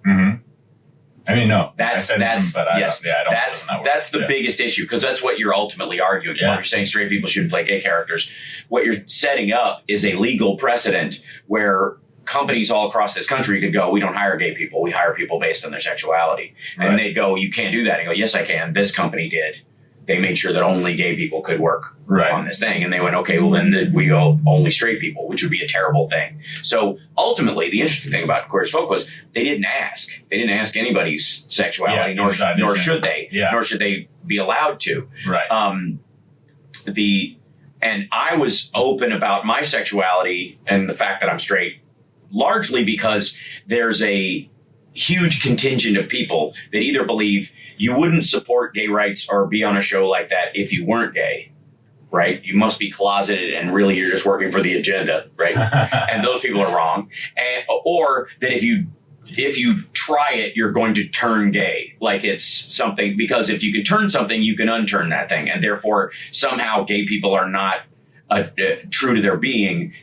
Mm-hmm. I mean, no. That's yes. That's the biggest issue, because that's what you're ultimately arguing for. You're saying straight people shouldn't play gay characters. What you're setting up is a legal precedent where companies all across this country could go, we don't hire gay people. We hire people based on their sexuality. Right. And they go, you can't do that. And you go, yes, I can. This company did. They made sure that only gay people could work on this thing. And they went, okay, well, then we go only straight people, which would be a terrible thing. So ultimately, the interesting thing about Queer as Folk was they didn't ask. They didn't ask anybody's sexuality, nor should they. Yeah. Nor should they be allowed to. Right. And I was open about my sexuality and the fact that I'm straight, largely because there's a huge contingent of people that either believe you wouldn't support gay rights or be on a show like that if you weren't gay, right? You must be closeted and really you're just working for the agenda, right? And those people are wrong. Or that if you try it, you're going to turn gay. Like it's something, because if you can turn something, you can unturn that thing. And therefore, somehow gay people are not true to their being.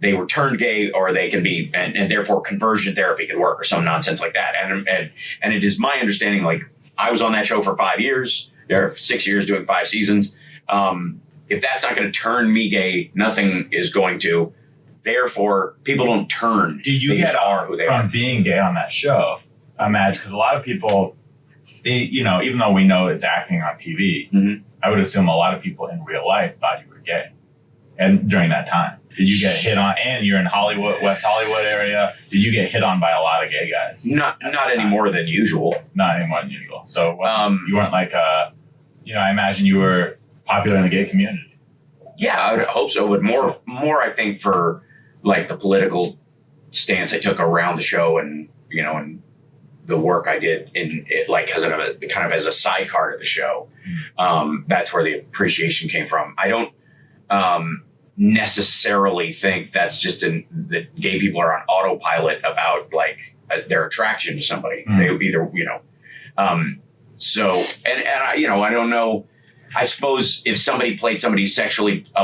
They were turned gay, or they can be, and therefore conversion therapy can work, or some nonsense like that. And it is my understanding, like I was on that show for 5 years, there are 6 years doing 5 seasons. If that's not going to turn me gay, nothing is going to. Therefore, people don't turn. Did you get from being gay on that show? Imagine, because a lot of people, even though we know it's acting on TV, mm-hmm. I would assume a lot of people in real life thought you were gay. And during that time, did you get hit on? And you're in Hollywood, West Hollywood area. Did you get hit on by a lot of gay guys? Not any more than usual. Not any more than usual. So you weren't like I imagine you were popular in the gay community. Yeah, I would hope so. But more, I think, for like the political stance I took around the show, and and the work I did in it, like kind of as a sidecar to the show. That's where the appreciation came from. I don't necessarily think that's just that gay people are on autopilot about like their attraction to somebody. They would either, so, and I don't know. I suppose if a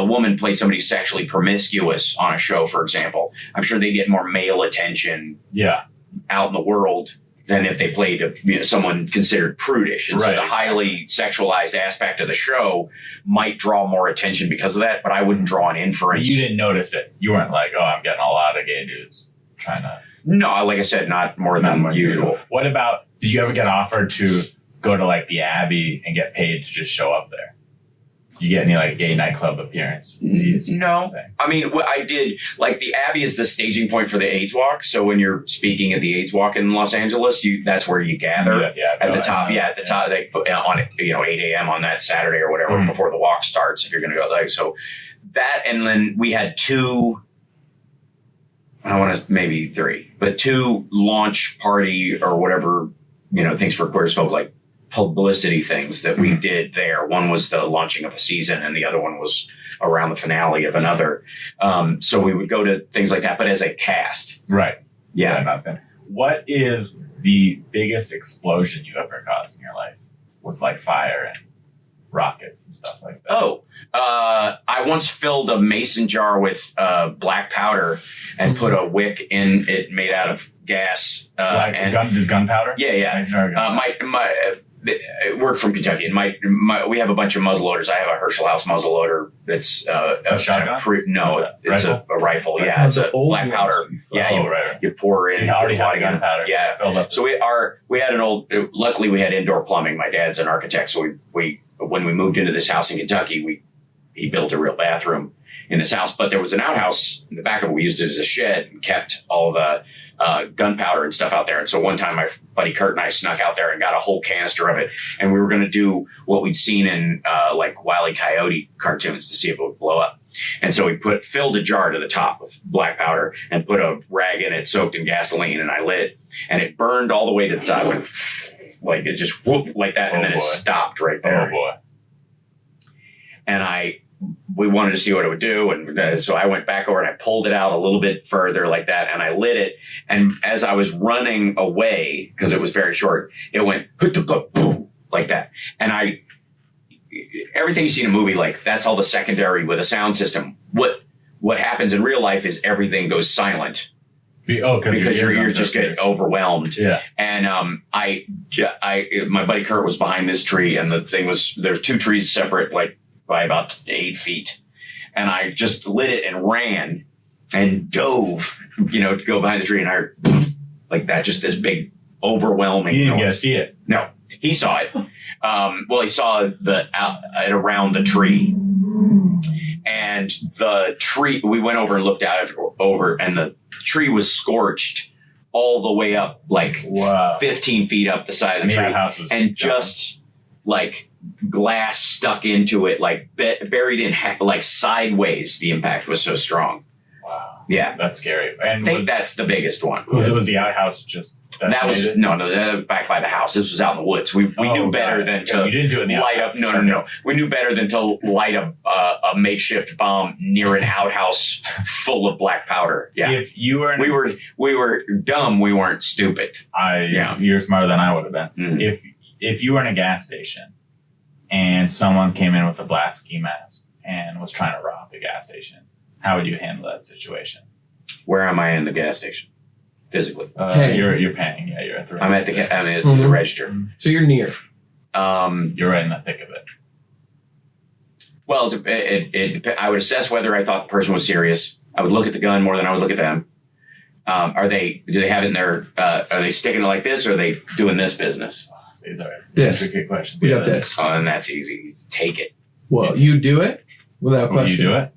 woman played somebody sexually promiscuous on a show, for example, I'm sure they get more male attention out in the world than if they played someone considered prudish. And so the highly sexualized aspect of the show might draw more attention because of that, but I wouldn't draw an inference. You didn't notice it. You weren't like, I'm getting a lot of gay dudes trying to... No, like I said, not more than usual. What about, did you ever get offered to go to like the Abbey and get paid to just show up there? You get any like gay nightclub appearance? No. I mean, I did, like the Abbey is the staging point for the AIDS Walk. So when you're speaking at the AIDS Walk in Los Angeles, that's where you gather at the top. Yeah, at the top, they put on 8 a.m. on that Saturday or whatever before the walk starts. If you're going to go like so, that, and then we had 2. I want to maybe 3, but 2 launch party or whatever things for Queer as Folk, like publicity things that we did there. One was the launching of a season, and the other one was around the finale of another. So we would go to things like that, but as a cast. Right. Yeah. Nothing. What is the biggest explosion you ever caused in your life with like fire and rockets and stuff like that? I once filled a mason jar with black powder and put a wick in it made out of gas. Is gunpowder? Yeah. We're from Kentucky, and we have a bunch of muzzleloaders. I have a Herschel House muzzleloader. It's a shotgun. It's a rifle. Yeah, it's a black powder. You pour in. So you already have gunpowder. Yeah, filled up. So we had an old. Luckily, we had indoor plumbing. My dad's an architect, so when we moved into this house in Kentucky, he built a real bathroom in this house. But there was an outhouse in the back of it. We used it as a shed and kept all the gunpowder and stuff out there. And so one time my buddy Kurt and I snuck out there and got a whole canister of it. And we were going to do what we'd seen in like Wile E. Coyote cartoons to see if it would blow up. And so we filled a jar to the top with black powder and put a rag in it soaked in gasoline, and I lit it, and it burned all the way to the top. Went like it just whooped like that, and then it stopped right there. Oh boy. And we wanted to see what it would do. And so I went back over and I pulled it out a little bit further like that, and I lit it. And as I was running away, because it was very short, it went boom like that. And everything you see in a movie, like that's all the secondary with a sound system. What happens in real life is everything goes silent because you're just getting overwhelmed. Yeah. And my buddy Kurt was behind this tree, and the thing was, there's 2 trees separate, like by about 8 feet. And I just lit it and ran and dove, to go behind the tree, and I heard like that, just this big overwhelming. You didn't get to see it. No, he saw it. He saw it around the tree. And the tree, we went over and looked at it and the tree was scorched all the way up, like 15 feet up the side of the tree. That house was just like glass stuck into it, like buried in like sideways. The impact was so strong. Wow. Yeah. That's scary. And I think that's the biggest one. Was the outhouse just... That was back by the house. This was out in the woods. We knew better than to you didn't do it in the light up. No. We knew better than to light a makeshift bomb near an outhouse full of black powder. Yeah. If you were, we were dumb. We weren't stupid. You're smarter than I would have been. Mm-hmm. If you were in a gas station and someone came in with a black ski mask and was trying to rob the gas station, how would you handle that situation? Where am I in the gas station? Physically, you're paying. Yeah, you're at the register. I'm at the register. So you're near. You're right in the thick of it. Well, I would assess whether I thought the person was serious. I would look at the gun more than I would look at them. Do they have it in their? Are they sticking it like this, or are they doing this business? This. That's a good question. We got this. Oh, and that's easy. Take it. Well, you do it without Would question. you do it?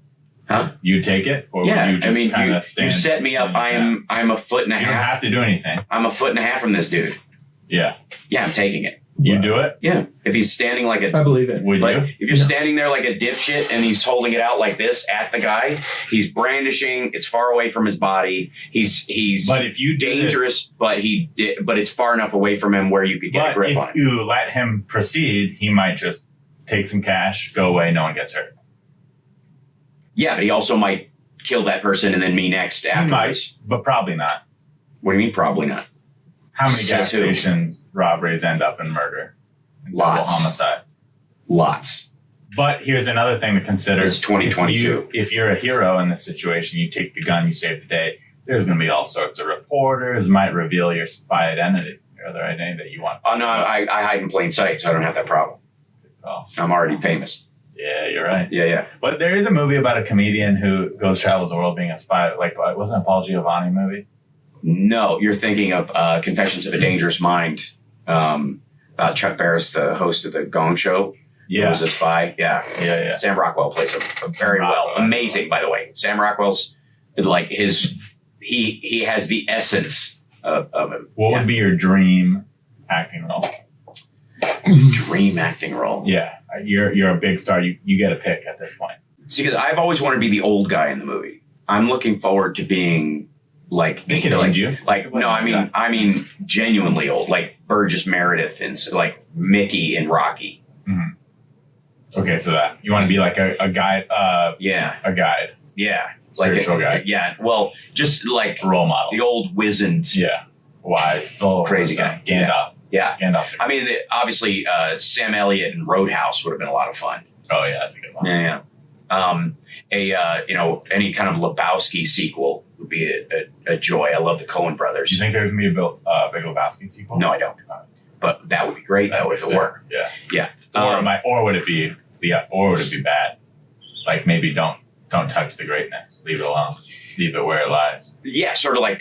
Huh? You take it, or yeah? would you just kind of stand? You set me up. I'm a foot and a half. You don't have to do anything. I'm a foot and a half from this dude. Yeah. Yeah, I'm taking it. You do it? Yeah. If he's standing like I believe it. Would you? If you're standing there like a dipshit and he's holding it out like this at the guy, he's brandishing. It's far away from his body. He's But if you do dangerous, but it's far enough away from him where you could get a grip on But if him. you let him proceed, he might just take some cash, go away, no one gets hurt. Yeah, but he also might kill that person and then me next He afterwards. might, but probably not. What do you mean? Probably not. How many gas Says who? station robberies end up in murder? And Lots. double homicide. Lots. But here's another thing to consider. It's 2022. If you're a hero in this situation, you take the gun, you save the day, there's going to be all sorts of reporters, might reveal your spy identity, your other identity that you want. Oh, no, I hide in plain sight, so I don't have that problem. Oh. I'm already famous. Yeah, you're right. Yeah. But there is a movie about a comedian who travels the world being a spy. Like, wasn't it a Paul Giovanni movie? No, you're thinking of Confessions of a Dangerous Mind. Chuck Barris, the host of the Gong Show. Yeah. Who was a spy. Yeah. Sam Rockwell plays him very well. Amazing, by the way. Sam Rockwell's like he has the essence of him. What would be your dream acting role? Dream acting role? Yeah. You're a big star. You get a pick at this point. See, because I've always wanted to be the old guy in the movie. I'm looking forward to being like They can age you. Like no, I mean genuinely old, like Burgess Meredith and like Mickey and Rocky. Mm-hmm. Okay, so that you want to be like a guide. Yeah, a guide. Yeah, Spiritual guy. Yeah, well, just like Role model. the old wizened. Yeah. Wise. Full Crazy guy. Gandalf. Yeah. Gandalf. I mean, obviously, Sam Elliott in Roadhouse would have been a lot of fun. Oh yeah, that's a good one. Yeah. Any kind of Lebowski sequel would be a joy. I love the Coen brothers. Do you think there's gonna be a Big Lebowski sequel? No, I don't. But that would be great. That would work. Yeah. Yeah. Or would it be bad? Like maybe don't touch the greatness. Leave it alone. Leave it where it lies. Yeah, sort of like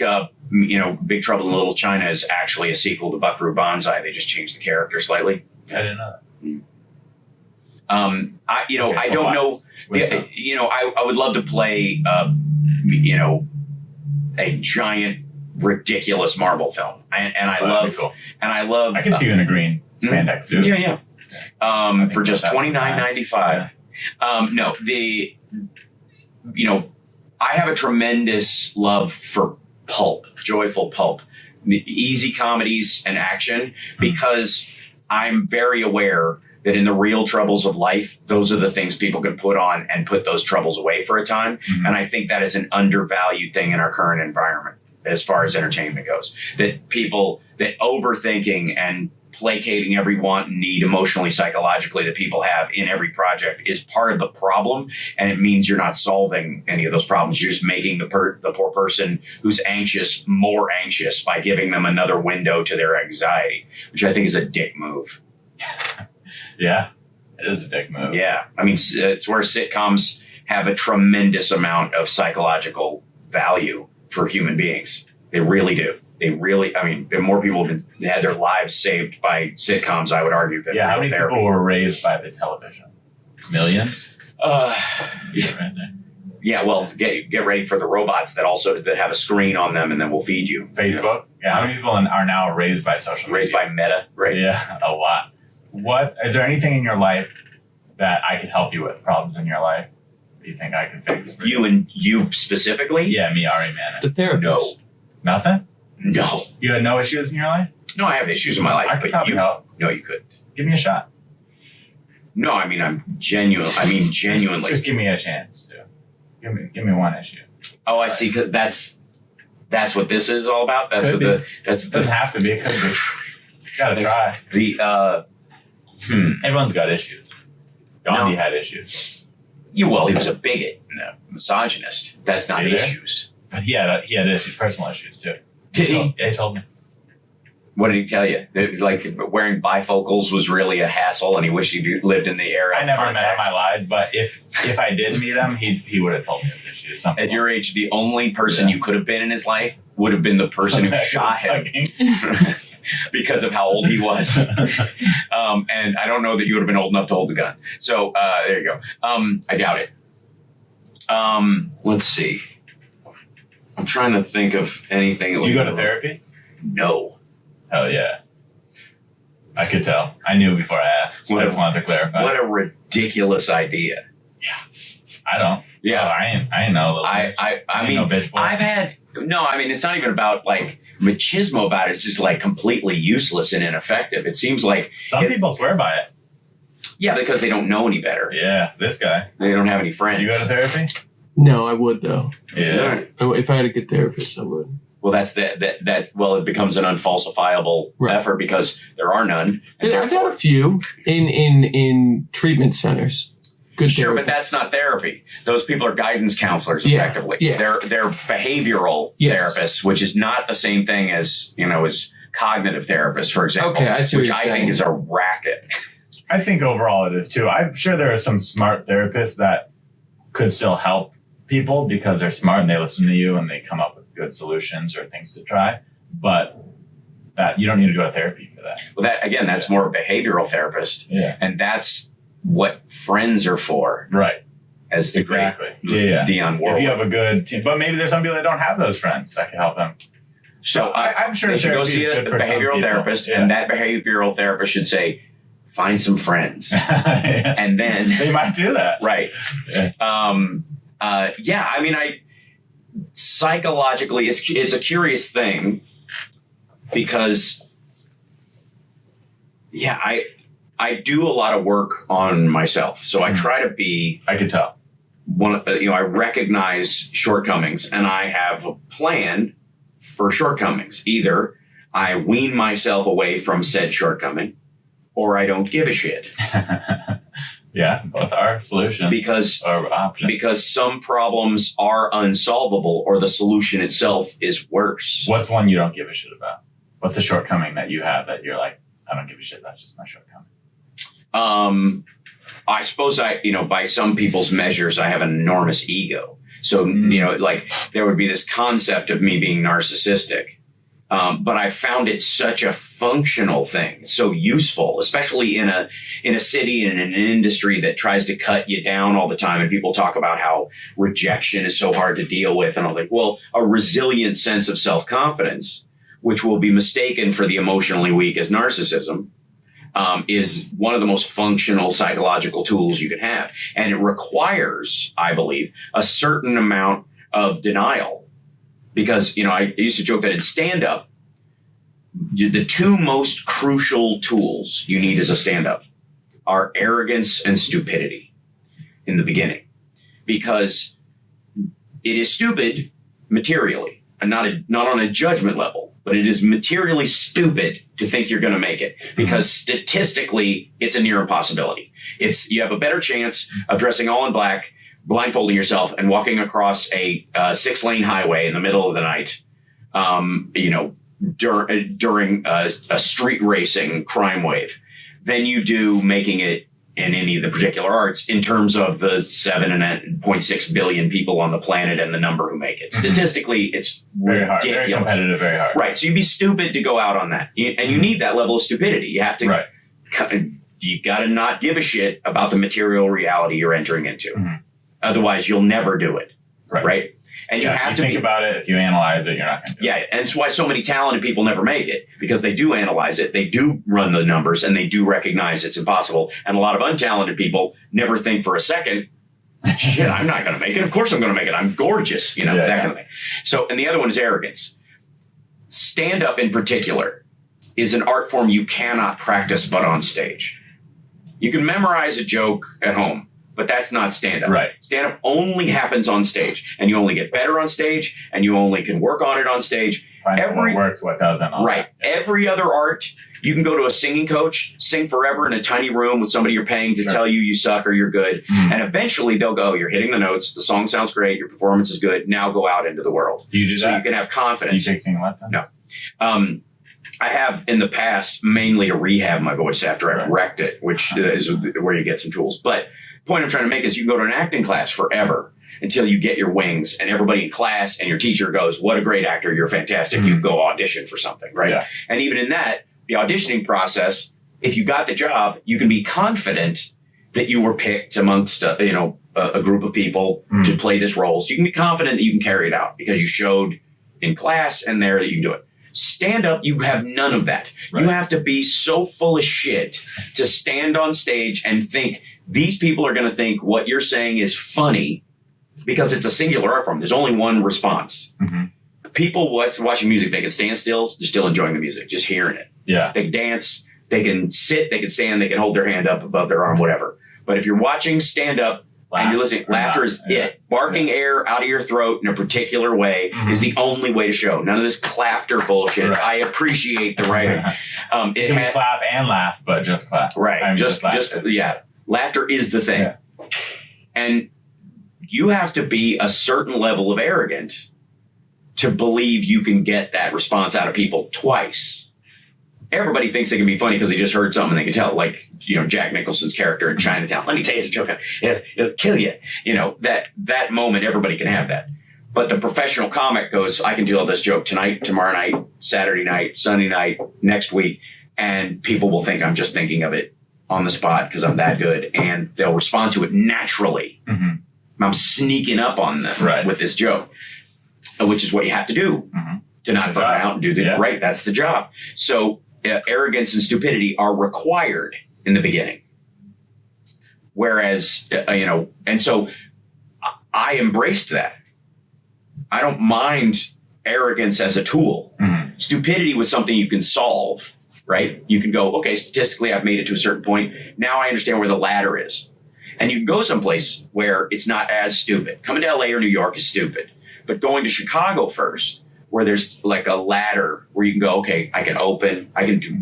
Big Trouble in Little China is actually a sequel to Buckaroo Banzai. They just changed the character slightly. I didn't know that. I don't know. I would love to play, a giant, ridiculous Marvel film, and I love, cool. and I love. I can see you in a green spandex suit. Yeah. For just $29.95. I have a tremendous love for pulp, joyful pulp, easy comedies and action, because I'm very aware that in the real troubles of life, those are the things people can put on and put those troubles away for a time. Mm-hmm. And I think that is an undervalued thing in our current environment as far as entertainment goes. That overthinking and placating every want and need emotionally, psychologically that people have in every project is part of the problem. And it means you're not solving any of those problems. You're just making the poor person who's anxious more anxious by giving them another window to their anxiety, which I think is a dick move. Yeah, it is a dick move. Yeah. I mean, it's where sitcoms have a tremendous amount of psychological value for human beings. They really do. They really, I mean, more people have had their lives saved by sitcoms, I would argue. Than Yeah, how many therapy. people were raised by the television? Millions? Yeah. Right there. Yeah, well, get ready for the robots that have a screen on them and then will feed you. Facebook? Yeah, how many people are now raised by social media? Raised by Meta, right? Yeah, a lot. Is there anything in your life that I could help you with? Problems in your life that you think I could fix? For You specifically? Yeah, me, Ari Mannis. The therapist. No. Nothing? No. You had no issues in your life? No, I have issues in my life, I could but probably help. No, you couldn't. Give me a shot. No, I mean, I'm genuine. I mean, genuinely. Just give me a chance to. Give me one issue. Oh, I see. 'Cause that's what this is all about. That's Could what be. that's It doesn't have to be. It could be. Gotta try. Everyone's got issues. Gandhi had issues. He was a bigot and a misogynist. That's not See there? issues. But he had issues, personal issues too. Did he? Yeah, he told me. What did he tell you? That, like wearing bifocals was really a hassle, and he wished he lived in the era. I of never met him. contacts. I lied. But if I did meet him, he would have told me his issues. Something At your age, the only person you could have been in his life would have been the person who shot him because of how old he was. And I don't know that you would have been old enough to hold the gun. So there you go. I doubt it. Let's see. I'm trying to think of anything. Do you go to therapy? No. Hell yeah. I could tell. I knew before I asked. So I just wanted to clarify. What a ridiculous idea. I don't. Yeah. Oh, I ain't no little bitch. I ain't mean, no bitch boy. I mean, it's not even about like machismo about it. It's just like completely useless and ineffective. It seems like Some people swear by it. yeah, because they don't know any better. Yeah, this guy. They don't have any friends. You go to therapy? No, I would though. Yeah. If I had a good therapist, I would. Well, that's that. Well, it becomes an unfalsifiable effort because there are none. And I've had a few in treatment centers. Good sure, therapy. but that's not therapy. Those people are guidance counselors, effectively. Yeah. They're behavioral therapists, which is not the same thing as as cognitive therapists, for example. Okay, I see what which you're I saying. think is a racket. I think overall it is too. I'm sure there are some smart therapists that could still help people because they're smart and they listen to you and they come up with good solutions or things to try. But that you don't need to go to therapy for that. Well, that's more a behavioral therapist. Yeah. And that's what friends are for. Right. As the Exactly. great Dion Warwick. If you have a good team. But maybe there's some people that don't have those friends that can help them. So I'm sure they should go therapy see is a good for some behavioral people. therapist, Yeah. and that behavioral therapist should say, find some friends. Yeah. And then They might do that. right. Yeah. I mean, psychologically, it's a curious thing because, I do a lot of work on myself. So I try to be I could tell. I recognize shortcomings and I have a plan for shortcomings. Either I wean myself away from said shortcoming or I don't give a shit. Yeah, both are solutions. Because or options. Because some problems are unsolvable or the solution itself is worse. What's one you don't give a shit about? What's a shortcoming that you have that you're like, I don't give a shit, that's just my shortcoming? I suppose by some people's measures, I have an enormous ego. So, like there would be this concept of me being narcissistic. But I found it such a functional thing, so useful, especially in a city and in an industry that tries to cut you down all the time. And people talk about how rejection is so hard to deal with. And I was like, well, a resilient sense of self-confidence, which will be mistaken for the emotionally weak as narcissism, is one of the most functional psychological tools you can have. And it requires, I believe, a certain amount of denial. Because, I used to joke that in stand-up, the two most crucial tools you need as a stand-up are arrogance and stupidity in the beginning. Because it is stupid materially, and not on a judgment level, but it is materially stupid to think you're going to make it because statistically it's a near impossibility. You have a better chance of dressing all in black, blindfolding yourself and walking across a 6-lane highway in the middle of the night, during a street racing crime wave than you do making it in any of the particular arts in terms of the 7.6 billion people on the planet and the number who make it. Statistically, it's very hard, ridiculous. very competitive, very hard. Right. So you'd be stupid to go out on that. And you need that level of stupidity. You have to, you got to not give a shit about the material reality you're entering into. Otherwise, you'll never do it. Right. And you have to think about it. If you analyze it, you're not going to do it. And it's why so many talented people never make it, because they do analyze it, they do run the numbers, and they do recognize it's impossible. And a lot of untalented people never think for a second, shit, I'm not going to make it. Of course I'm going to make it. I'm gorgeous, that kind of thing. So, and the other one is arrogance. Stand-up in particular is an art form you cannot practice but on stage. You can memorize a joke at home, but that's not stand-up. Right. Stand-up only happens on stage, and you only get better on stage, and you only can work on it on stage. Find what works, what doesn't. Right. Every other art, you can go to a singing coach, sing forever in a tiny room with somebody you're paying to tell you suck or you're good, and eventually they'll go, you're hitting the notes, the song sounds great, your performance is good, now go out into the world. Do you do that? So you can have confidence. Do you take singing lessons? No. I have in the past, mainly to rehab my voice after I've wrecked it, which is where you get some tools. But the point I'm trying to make is you can go to an acting class forever until you get your wings, and everybody in class and your teacher goes, what a great actor, you're fantastic, you go audition for something, right? Yeah. And even in that, the auditioning process, if you got the job, you can be confident that you were picked amongst a group of people to play this role. So you can be confident that you can carry it out because you showed in class and there that you can do it. Stand up, you have none of that. Right. You have to be so full of shit to stand on stage and think these people are going to think what you're saying is funny because it's a singular art form. There's only one response. People watching music, they can stand still, they're still enjoying the music, just hearing it. Yeah. They can dance, they can sit, they can stand, they can hold their hand up above their arm, whatever. But if you're watching stand up, and you're listening, laughter is it. Barking air out of your throat in a particular way is the only way to show. None of this clapter bullshit. Right. I appreciate the writing. You can clap and laugh, but just clap. Right. I mean, just laughter is the thing. Yeah. And you have to be a certain level of arrogant to believe you can get that response out of people twice. Everybody thinks they can be funny because they just heard something and they can tell, like, Jack Nicholson's character in Chinatown. Let me tell you a joke. It'll kill you. That moment, everybody can have that. But the professional comic goes, I can tell this joke tonight, tomorrow night, Saturday night, Sunday night, next week, and people will think I'm just thinking of it on the spot because I'm that good, and they'll respond to it naturally. I'm sneaking up on them with this joke, which is what you have to do to not burn out and do the right. That's the job. So arrogance and stupidity are required in the beginning. Whereas, and so I embraced that. I don't mind arrogance as a tool. Stupidity was something you can solve, right? You can go, okay, statistically, I've made it to a certain point. Now I understand where the ladder is. And you can go someplace where it's not as stupid. Coming to LA or New York is stupid. But going to Chicago first, where there's like a ladder where you can go, okay, I can do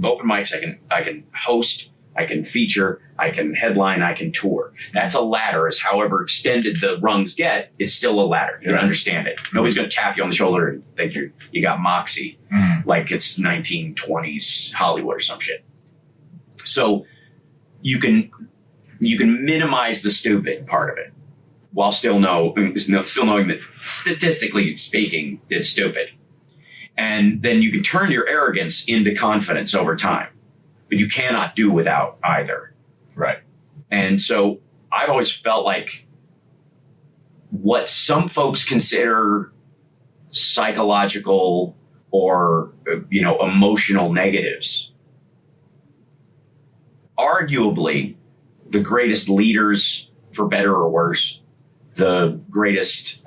open mics, I can host, I can feature, I can headline, I can tour. That's a ladder. Is however extended the rungs get, it's still a ladder. You can understand it. Nobody's going to tap you on the shoulder and think you got moxie, like it's 1920s Hollywood or some shit. So you can minimize the stupid part of it while still knowing that statistically speaking, it's stupid. And then you can turn your arrogance into confidence over time. But you cannot do without either. Right. And so I've always felt like what some folks consider psychological or, emotional negatives, arguably the greatest leaders, for better or worse, the greatest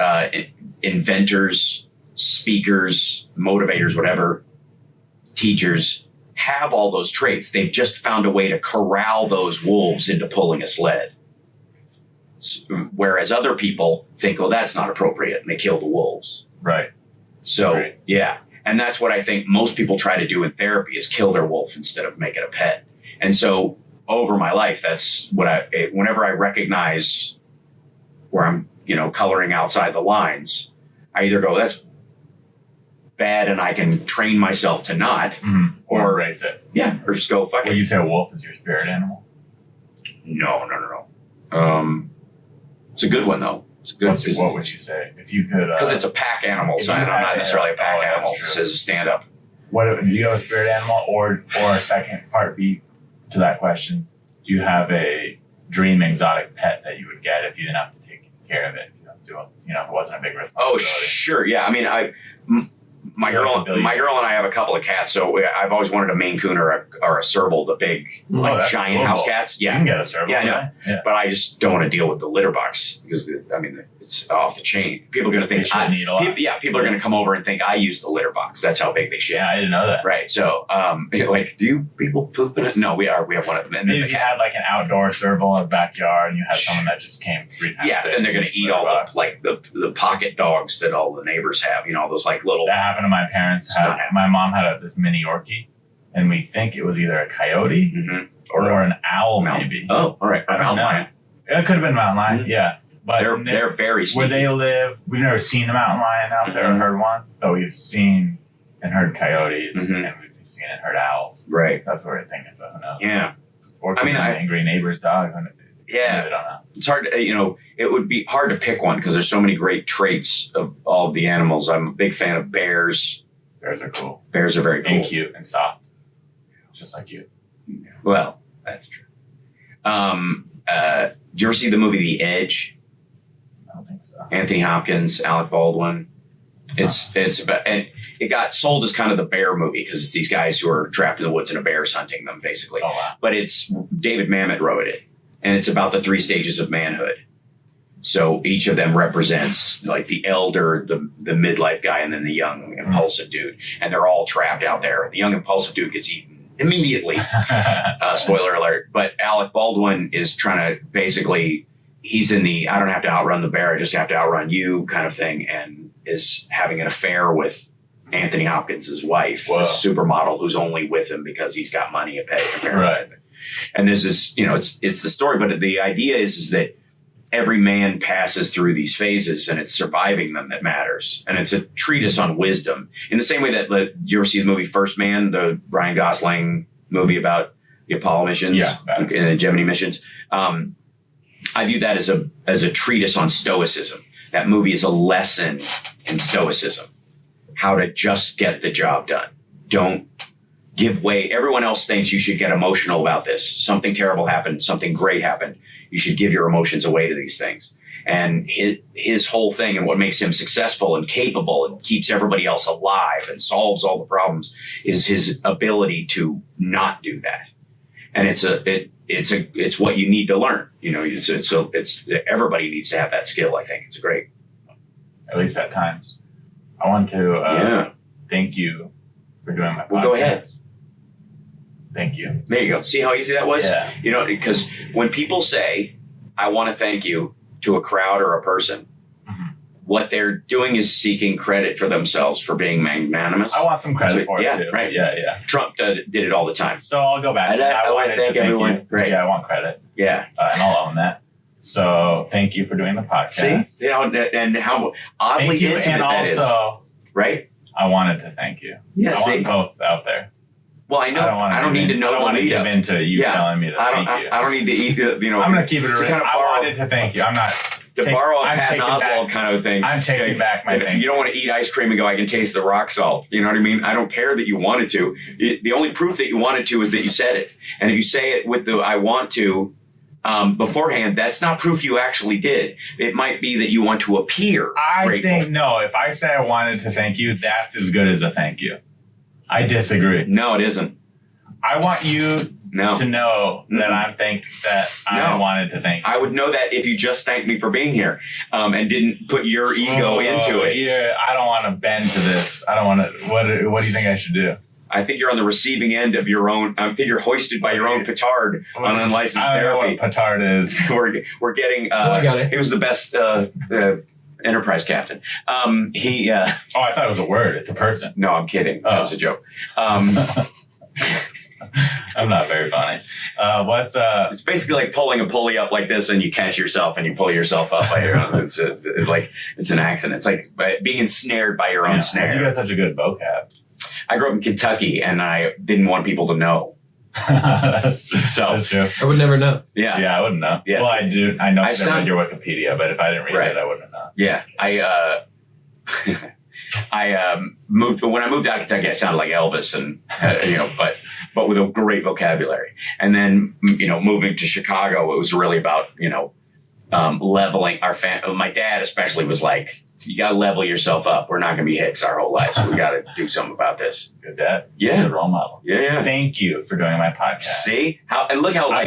inventors, speakers, motivators, whatever, teachers, have all those traits. They've just found a way to corral those wolves into pulling a sled. Whereas other people think, oh, that's not appropriate, and they kill the wolves. Right. So, yeah. And that's what I think most people try to do in therapy is kill their wolf instead of make it a pet. And so over my life, that's what whenever I recognize where I'm, coloring outside the lines, I either go, that's bad and I can train myself to not, or erase it. Yeah. Or just go, fuck it. Would you say a wolf is your spirit animal? No. It's a good one though. It's a good. What would you say if you could? Because it's a pack animal, so I'm not necessarily a pack animal. It says a stand-up. What do you have a spirit animal, or a second part B to that question? Do you have a dream exotic pet that you would get if you didn't have to take care of it? If it wasn't a big responsibility. Oh, sure, yeah. I mean, my girl and I have a couple of cats, so I've always wanted a Maine Coon or a Serval, the big, giant house cats. Yeah, you can get a Serval. Yeah. But I just don't want to deal with the litter box because it's off the chain. People are going to think people are going to come over and think I use the litter box. That's how big they shit. Yeah, I didn't know that. Right. So, do you people poop in it? No, we have one of them. Maybe if you had like an outdoor Serval in the backyard and you had someone that just came 3 times. Yeah, then they're going to eat all the pocket dogs that all the neighbors have. Those like little. That happened to my parents. My mom had this mini Yorkie, and we think it was either a coyote or an owl, maybe. Oh, all right. A mountain lion. It could have been a mountain lion, yeah. But they're very sneaky. Where they live, we've never seen a mountain lion out there or heard one, but we've seen and heard coyotes, and we've seen and heard owls. Right. That's what we're thinking, but who knows? Yeah. Or an angry neighbor's dog. Yeah. I don't know. It's hard to, it would be hard to pick one because there's so many great traits of all of the animals. I'm a big fan of bears. Bears are cool. Bears are very cool. And cute and soft. Just like you. Well, that's true. Did you ever see the movie The Edge? I don't think so. Anthony Hopkins, Alec Baldwin. It's about, and it got sold as kind of the bear movie because it's these guys who are trapped in the woods and a bear's hunting them, basically. Oh, wow. But it's David Mamet wrote it, and it's about the 3 stages of manhood. So each of them represents like the elder, the midlife guy, and then the young impulsive dude, and they're all trapped out there. The young impulsive dude gets eaten immediately. Spoiler alert! But Alec Baldwin is trying to basically. He's in the I don't have to outrun the bear, I just have to outrun you kind of thing, and is having an affair with Anthony Hopkins' wife, a supermodel who's only with him because he's got money to pay, apparently. Right. And there's this, it's the story, but the idea is that every man passes through these phases and it's surviving them that matters. And it's a treatise on wisdom. In the same way that, you ever see the movie First Man, the Ryan Gosling movie about the Apollo missions, and the Gemini missions? I view that as a treatise on stoicism. That movie is a lesson in stoicism, how to just get the job done. Don't give way. Everyone else thinks you should get emotional about this. Something terrible happened. Something great happened. You should give your emotions away to these things. And his whole thing and what makes him successful and capable and keeps everybody else alive and solves all the problems is his ability to not do that. And it's what you need to learn. It's everybody needs to have that skill. I think it's great. At least at times. I want to thank you for doing my podcast. Well, go ahead. Thank you. There you go. See how easy that was? Yeah. Because when people say, I want to thank you to a crowd or a person, what they're doing is seeking credit for themselves for being magnanimous. I want some credit for it, too. Right. Yeah. Trump did it all the time. So I'll go back. I want to thank everyone. You. Great. Yeah, I want credit. Yeah. And I'll own that. So thank you for doing the podcast. See? And how oddly intimate that is. Right? I wanted to thank you. Yeah, I want both out there. Well, I know. I don't need to know. I don't want to give in to you telling me to thank you. I don't need to eat. I'm going to keep it real. I wanted to thank you. I'm not. To borrow a Patton Oswalt kind of thing. I'm taking back my thing. You don't want to eat ice cream and go, I can taste the rock salt. You know what I mean? I don't care that you wanted to. The only proof that you wanted to is that you said it. And if you say it with the I want to beforehand, that's not proof you actually did. It might be that you want to appear grateful. Think, no, if I say I wanted to thank you, that's as good as a thank you. I disagree. No, it isn't. I want you to know that I wanted to thank you. I would know that if you just thanked me for being here and didn't put your ego into it. Yeah, I don't want to bend to this. I don't want to. What do you think I should do? I think you're on the receiving end of your own. I think you're hoisted by your own petard on unlicensed therapy. I don't know what petard is. We're getting. I got it. It was the best Enterprise captain. He. Oh, I thought it was a word. It's a person. No, I'm kidding. That was a joke. I'm not very funny. It's basically like pulling a pulley up like this, and you catch yourself and you pull yourself up by your own. It's an accident. It's like being ensnared by your own snare. You got such a good vocab. I grew up in Kentucky, and I didn't want people to know. That's true. I would neber know. Yeah. Yeah, I wouldn't know. Yeah. Well, I do. I know I sound- read your Wikipedia, but if I didn't read it, I wouldn't know. Yeah. I moved when I moved out of Kentucky. I sounded like Elvis, and but with a great vocabulary. And then moving to Chicago, it was really about leveling our my dad especially was like, you got to level yourself up. We're not going to be hicks our whole lives. So we got to do something about this. Good dad. Yeah. Good role model. Yeah. Thank you for doing my podcast. See how and look how I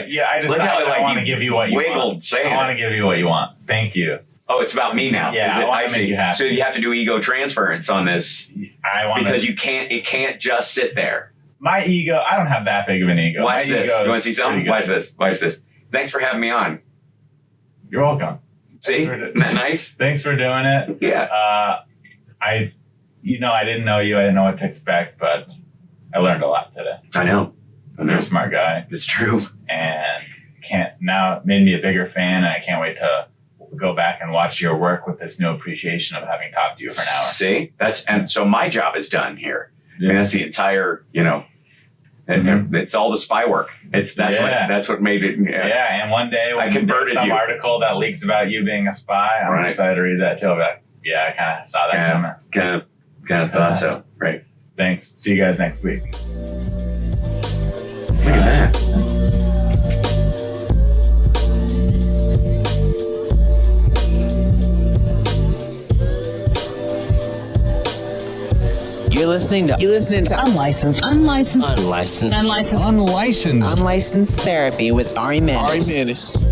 want to give you what you wiggled want. saying I want to give you what you want. Thank you. Oh, it's about me now. Yeah, I want to make you happy. So you have to do ego transference on this because you can't. It can't just sit there. My ego. I don't have that big of an ego. Watch My this. ego You want to see is something? pretty good. Watch this. Thanks for having me on. You're welcome. See, isn't that nice? Thanks for doing it. Yeah. I didn't know you. I didn't know what to expect, but I learned a lot today. I know. You're a smart guy. It's true. And it made me a bigger fan, and I can't wait to go back and watch your work with this new appreciation of having talked to you for an hour. See, so my job is done here. Yeah. I mean, that's the entire, and it's all the spy work. That's what made it. Yeah, and one day when I converted there's some you. article that leaks about you being a spy, I'm excited to read that too. I'll be like, yeah, I kind of saw that coming. Kind of thought so. Right. Thanks. See you guys next week. Look at that. You're listening to Unlicensed therapy with Ari Mannis. Unlicensed Therapy with Ari Mannis.